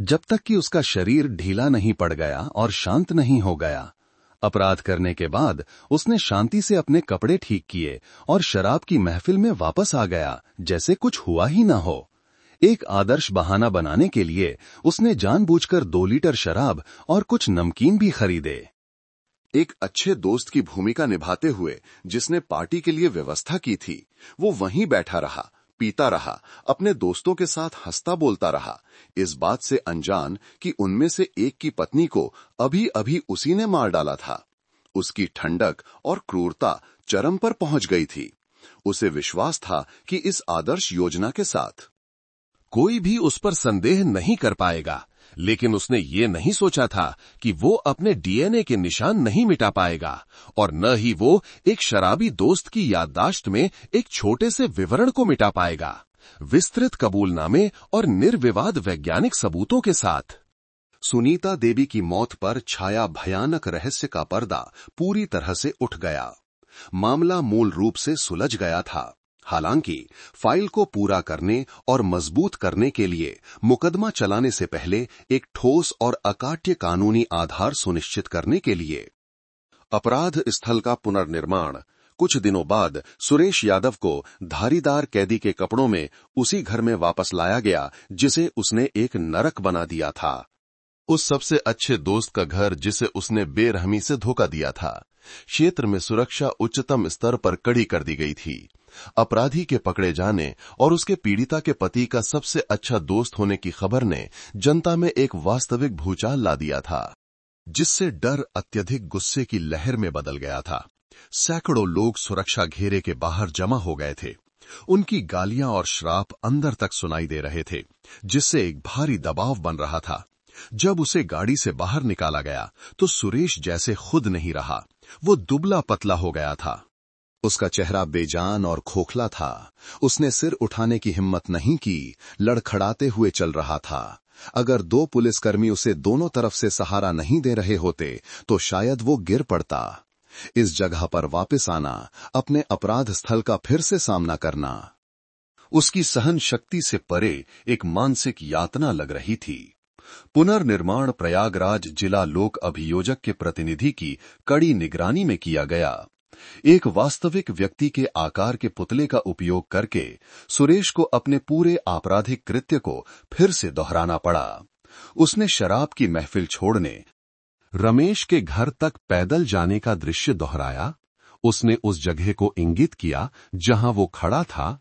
जब तक कि उसका शरीर ढीला नहीं पड़ गया और शांत नहीं हो गया। अपराध करने के बाद उसने शांति से अपने कपड़े ठीक किए और शराब की महफिल में वापस आ गया, जैसे कुछ हुआ ही ना हो। एक आदर्श बहाना बनाने के लिए उसने जानबूझकर 2 लीटर शराब और कुछ नमकीन भी खरीदे। एक अच्छे दोस्त की भूमिका निभाते हुए जिसने पार्टी के लिए व्यवस्था की थी, वो वहीं बैठा रहा, पीता रहा, अपने दोस्तों के साथ हंसता बोलता रहा, इस बात से अनजान कि उनमें से एक की पत्नी को अभी अभी उसी ने मार डाला था। उसकी ठंडक और क्रूरता चरम पर पहुंच गई थी। उसे विश्वास था कि इस आदर्श योजना के साथ कोई भी उस पर संदेह नहीं कर पाएगा, लेकिन उसने ये नहीं सोचा था कि वो अपने डीएनए के निशान नहीं मिटा पाएगा और न ही वो एक शराबी दोस्त की याददाश्त में एक छोटे से विवरण को मिटा पाएगा। विस्तृत कबूलनामे और निर्विवाद वैज्ञानिक सबूतों के साथ सुनीता देवी की मौत पर छाया भयानक रहस्य का पर्दा पूरी तरह से उठ गया। मामला मूल रूप से सुलझ गया था। हालांकि फाइल को पूरा करने और मजबूत करने के लिए मुकदमा चलाने से पहले एक ठोस और अकाट्य कानूनी आधार सुनिश्चित करने के लिए अपराध स्थल का पुनर्निर्माण, कुछ दिनों बाद सुरेश यादव को धारीदार कैदी के कपड़ों में उसी घर में वापस लाया गया जिसे उसने एक नरक बना दिया था। उस सबसे अच्छे दोस्त का घर जिसे उसने बेरहमी से धोखा दिया था। क्षेत्र में सुरक्षा उच्चतम स्तर पर कड़ी कर दी गई थी। अपराधी के पकड़े जाने और उसके पीड़िता के पति का सबसे अच्छा दोस्त होने की खबर ने जनता में एक वास्तविक भूचाल ला दिया था, जिससे डर अत्यधिक गुस्से की लहर में बदल गया था। सैकड़ों लोग सुरक्षा घेरे के बाहर जमा हो गए थे। उनकी गालियां और श्राप अंदर तक सुनाई दे रहे थे, जिससे एक भारी दबाव बन रहा था। जब उसे गाड़ी से बाहर निकाला गया तो सुरेश जैसे खुद नहीं रहा। वो दुबला पतला हो गया था। उसका चेहरा बेजान और खोखला था। उसने सिर उठाने की हिम्मत नहीं की, लड़खड़ाते हुए चल रहा था। अगर 2 पुलिसकर्मी उसे दोनों तरफ से सहारा नहीं दे रहे होते तो शायद वो गिर पड़ता। इस जगह पर वापस आना, अपने अपराध स्थल का फिर से सामना करना, उसकी सहन शक्ति से परे एक मानसिक यातना लग रही थी। पुनर्निर्माण प्रयागराज जिला लोक अभियोजक के प्रतिनिधि की कड़ी निगरानी में किया गया। एक वास्तविक व्यक्ति के आकार के पुतले का उपयोग करके सुरेश को अपने पूरे आपराधिक कृत्य को फिर से दोहराना पड़ा। उसने शराब की महफिल छोड़ने, रमेश के घर तक पैदल जाने का दृश्य दोहराया। उसने उस जगह को इंगित किया जहां वो खड़ा था,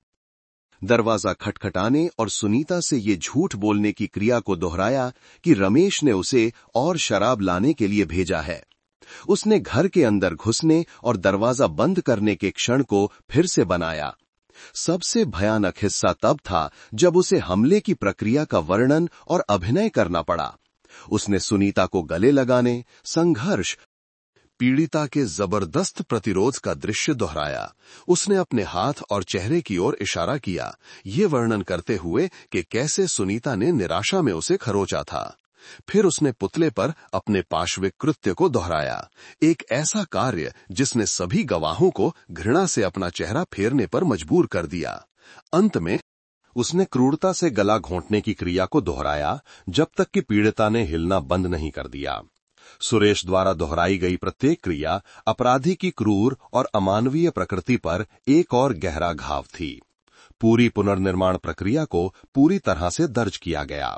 दरवाजा खटखटाने और सुनीता से ये झूठ बोलने की क्रिया को दोहराया कि रमेश ने उसे और शराब लाने के लिए भेजा है। उसने घर के अंदर घुसने और दरवाजा बंद करने के क्षण को फिर से बनाया। सबसे भयानक हिस्सा तब था जब उसे हमले की प्रक्रिया का वर्णन और अभिनय करना पड़ा। उसने सुनीता को गले लगाने, संघर्ष, पीड़िता के जबरदस्त प्रतिरोध का दृश्य दोहराया। उसने अपने हाथ और चेहरे की ओर इशारा किया, ये वर्णन करते हुए कि कैसे सुनीता ने निराशा में उसे खरोचा था। फिर उसने पुतले पर अपने पाशविक कृत्य को दोहराया, एक ऐसा कार्य जिसने सभी गवाहों को घृणा से अपना चेहरा फेरने पर मजबूर कर दिया। अंत में उसने क्रूरता से गला घोंटने की क्रिया को दोहराया जब तक कि पीड़िता ने हिलना बंद नहीं कर दिया। सुरेश द्वारा दोहराई गई प्रत्येक क्रिया अपराधी की क्रूर और अमानवीय प्रकृति पर एक और गहरा घाव थी। पूरी पुनर्निर्माण प्रक्रिया को पूरी तरह से दर्ज किया गया।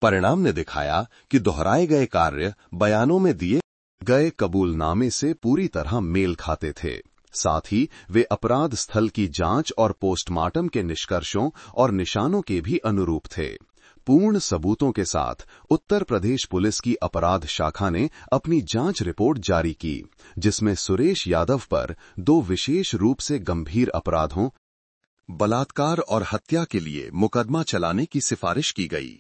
परिणाम ने दिखाया कि दोहराए गए कार्य बयानों में दिए गए कबूलनामे से पूरी तरह मेल खाते थे। साथ ही वे अपराध स्थल की जांच और पोस्टमार्टम के निष्कर्षों और निशानों के भी अनुरूप थे। पूर्ण सबूतों के साथ उत्तर प्रदेश पुलिस की अपराध शाखा ने अपनी जांच रिपोर्ट जारी की, जिसमें सुरेश यादव पर 2 विशेष रूप से गंभीर अपराधों, बलात्कार और हत्या के लिए मुकदमा चलाने की सिफारिश की गई।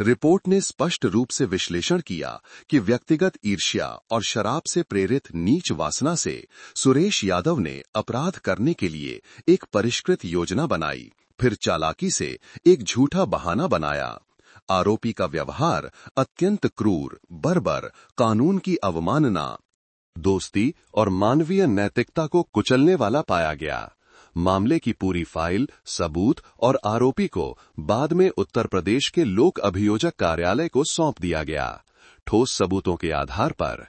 रिपोर्ट ने स्पष्ट रूप से विश्लेषण किया कि व्यक्तिगत ईर्ष्या और शराब से प्रेरित नीच वासना से सुरेश यादव ने अपराध करने के लिए एक परिष्कृत योजना बनाई, फिर चालाकी से एक झूठा बहाना बनाया। आरोपी का व्यवहार अत्यंत क्रूर, बर्बर, कानून की अवमानना, दोस्ती और मानवीय नैतिकता को कुचलने वाला पाया गया। मामले की पूरी फाइल, सबूत और आरोपी को बाद में उत्तर प्रदेश के लोक अभियोजक कार्यालय को सौंप दिया गया। ठोस सबूतों के आधार पर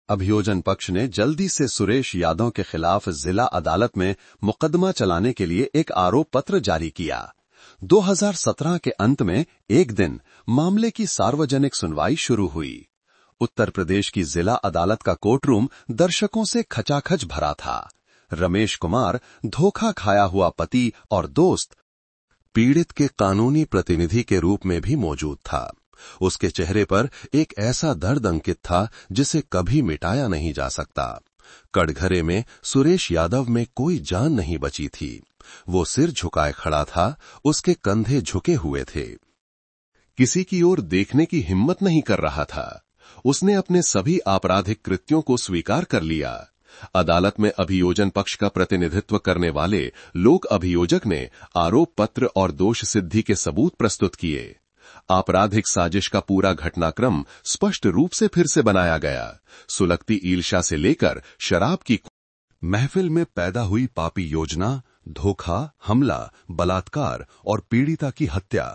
अभियोजन पक्ष ने जल्दी से सुरेश यादव के खिलाफ जिला अदालत में मुकदमा चलाने के लिए एक आरोप पत्र जारी किया। 2017 के अंत में एक दिन मामले की सार्वजनिक सुनवाई शुरू हुई। उत्तर प्रदेश की जिला अदालत का कोर्टरूम दर्शकों से खचाखच भरा था। रमेश कुमार, धोखा खाया हुआ पति और दोस्त, पीड़ित के कानूनी प्रतिनिधि के रूप में भी मौजूद था। उसके चेहरे पर एक ऐसा दर्द अंकित था जिसे कभी मिटाया नहीं जा सकता। कटघरे में सुरेश यादव में कोई जान नहीं बची थी। वो सिर झुकाए खड़ा था, उसके कंधे झुके हुए थे। किसी की ओर देखने की हिम्मत नहीं कर रहा था। उसने अपने सभी आपराधिक कृत्यों को स्वीकार कर लिया। अदालत में अभियोजन पक्ष का प्रतिनिधित्व करने वाले लोक अभियोजक ने आरोप पत्र और दोष सिद्धि के सबूत प्रस्तुत किए। आपराधिक साजिश का पूरा घटनाक्रम स्पष्ट रूप से फिर से बनाया गया। सुलगती ईर्ष्या से लेकर शराब की महफिल में पैदा हुई पापी योजना, धोखा, हमला, बलात्कार और पीड़िता की हत्या,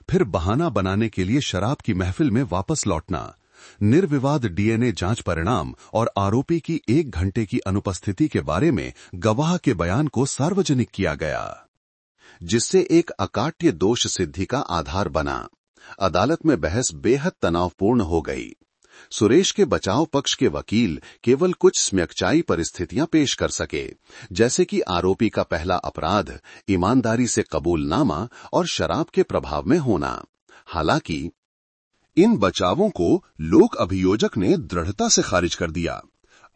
फिर बहाना बनाने के लिए शराब की महफिल में वापस लौटना, निर्विवाद डीएनए जांच परिणाम और आरोपी की 1 घंटे की अनुपस्थिति के बारे में गवाह के बयान को सार्वजनिक किया गया, जिससे एक अकाट्य दोष सिद्धि का आधार बना। अदालत में बहस बेहद तनावपूर्ण हो गई। सुरेश के बचाव पक्ष के वकील केवल कुछ स्म्यकचाई परिस्थितियां पेश कर सके, जैसे कि आरोपी का पहला अपराध ईमानदारी से कबूलनामा और शराब के प्रभाव में होना। हालांकि इन बचावों को लोक अभियोजक ने दृढ़ता से खारिज कर दिया।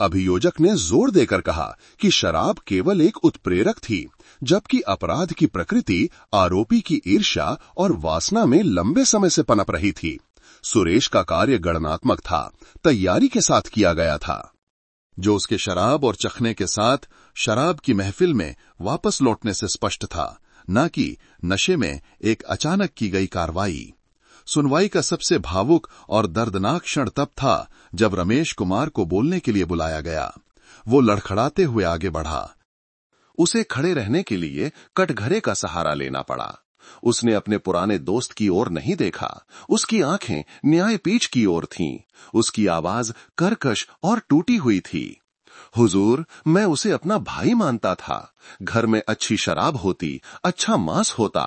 अभियोजक ने जोर देकर कहा कि शराब केवल एक उत्प्रेरक थी, जबकि अपराध की प्रकृति आरोपी की ईर्ष्या और वासना में लंबे समय से पनप रही थी। सुरेश का कार्य गणनात्मक था, तैयारी के साथ किया गया था, जो उसके शराब और चखने के साथ शराब की महफिल में वापस लौटने से स्पष्ट था, न कि नशे में एक अचानक की गई कार्रवाई। सुनवाई का सबसे भावुक और दर्दनाक क्षण तब था जब रमेश कुमार को बोलने के लिए बुलाया गया। वो लड़खड़ाते हुए आगे बढ़ा। उसे खड़े रहने के लिए कटघरे का सहारा लेना पड़ा। उसने अपने पुराने दोस्त की ओर नहीं देखा। उसकी आंखें न्यायपीठ की ओर थीं। उसकी आवाज कर्कश और टूटी हुई थी। हुजूर, मैं उसे अपना भाई मानता था। घर में अच्छी शराब होती, अच्छा मांस होता।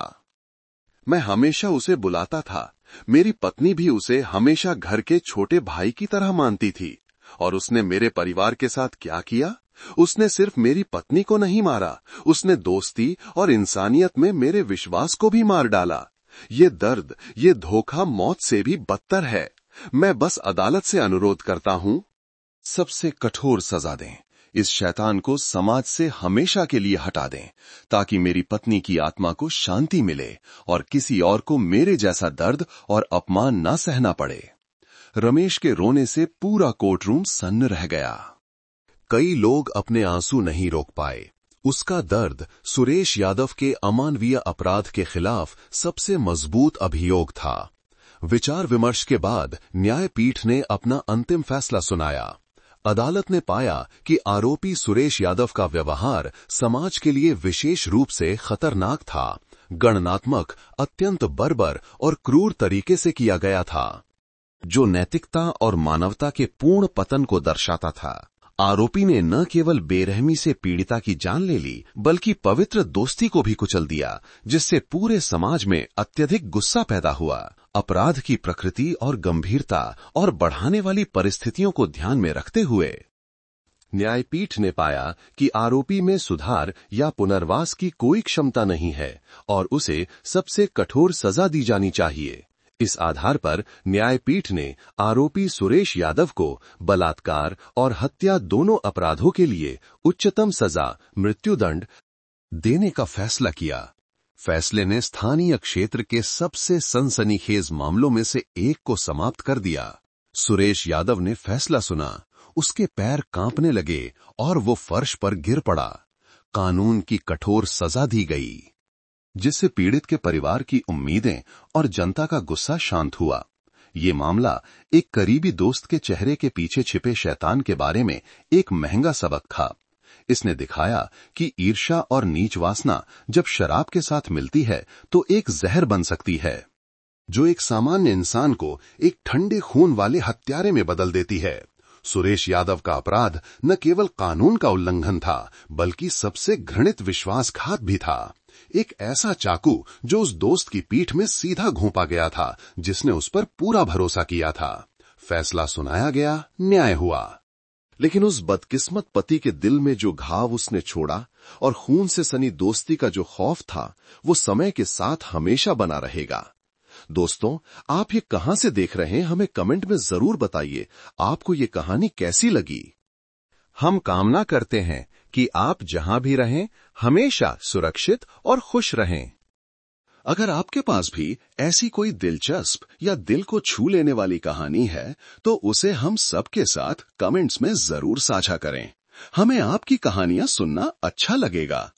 मैं हमेशा उसे बुलाता था। मेरी पत्नी भी उसे हमेशा घर के छोटे भाई की तरह मानती थी। और उसने मेरे परिवार के साथ क्या किया? उसने सिर्फ मेरी पत्नी को नहीं मारा, उसने दोस्ती और इंसानियत में मेरे विश्वास को भी मार डाला। ये दर्द, ये धोखा मौत से भी बदतर है। मैं बस अदालत से अनुरोध करता हूं, सबसे कठोर सजा दें। इस शैतान को समाज से हमेशा के लिए हटा दें, ताकि मेरी पत्नी की आत्मा को शांति मिले और किसी और को मेरे जैसा दर्द और अपमान न सहना पड़े। रमेश के रोने से पूरा कोर्टरूम सन्न रह गया। कई लोग अपने आंसू नहीं रोक पाए। उसका दर्द सुरेश यादव के अमानवीय अपराध के खिलाफ सबसे मजबूत अभियोग था। विचार विमर्श के बाद न्यायपीठ ने अपना अंतिम फैसला सुनाया। अदालत ने पाया कि आरोपी सुरेश यादव का व्यवहार समाज के लिए विशेष रूप से खतरनाक था, गणनात्मक, अत्यंत बर्बर और क्रूर तरीके से किया गया था, जो नैतिकता और मानवता के पूर्ण पतन को दर्शाता था। आरोपी ने न केवल बेरहमी से पीड़िता की जान ले ली, बल्कि पवित्र दोस्ती को भी कुचल दिया, जिससे पूरे समाज में अत्यधिक गुस्सा पैदा हुआ। अपराध की प्रकृति और गंभीरता और बढ़ाने वाली परिस्थितियों को ध्यान में रखते हुए न्यायपीठ ने पाया कि आरोपी में सुधार या पुनर्वास की कोई क्षमता नहीं है और उसे सबसे कठोर सजा दी जानी चाहिए। इस आधार पर न्यायपीठ ने आरोपी सुरेश यादव को बलात्कार और हत्या दोनों अपराधों के लिए उच्चतम सजा मृत्युदंड देने का फैसला किया। फैसले ने स्थानीय क्षेत्र के सबसे सनसनीखेज मामलों में से एक को समाप्त कर दिया। सुरेश यादव ने फैसला सुना, उसके पैर कांपने लगे और वो फर्श पर गिर पड़ा। कानून की कठोर सजा दी गई, जिससे पीड़ित के परिवार की उम्मीदें और जनता का गुस्सा शांत हुआ। ये मामला एक करीबी दोस्त के चेहरे के पीछे छिपे शैतान के बारे में एक महंगा सबक था। इसने दिखाया कि ईर्ष्या और नीच वासना जब शराब के साथ मिलती है तो एक जहर बन सकती है, जो एक सामान्य इंसान को एक ठंडे खून वाले हत्यारे में बदल देती है। सुरेश यादव का अपराध न केवल कानून का उल्लंघन था, बल्कि सबसे घृणित विश्वासघात भी था। एक ऐसा चाकू जो उस दोस्त की पीठ में सीधा घोंपा गया था, जिसने उस पर पूरा भरोसा किया था। फैसला सुनाया गया, न्याय हुआ। लेकिन उस बदकिस्मत पति के दिल में जो घाव उसने छोड़ा और खून से सनी दोस्ती का जो खौफ था, वो समय के साथ हमेशा बना रहेगा। दोस्तों, आप ये कहां से देख रहे हैं, हमें कमेंट में जरूर बताइए। आपको ये कहानी कैसी लगी? हम कामना करते हैं कि आप जहां भी रहें, हमेशा सुरक्षित और खुश रहें। अगर आपके पास भी ऐसी कोई दिलचस्प या दिल को छू लेने वाली कहानी है, तो उसे हम सबके साथ कमेंट्स में जरूर साझा करें। हमें आपकी कहानियां सुनना अच्छा लगेगा।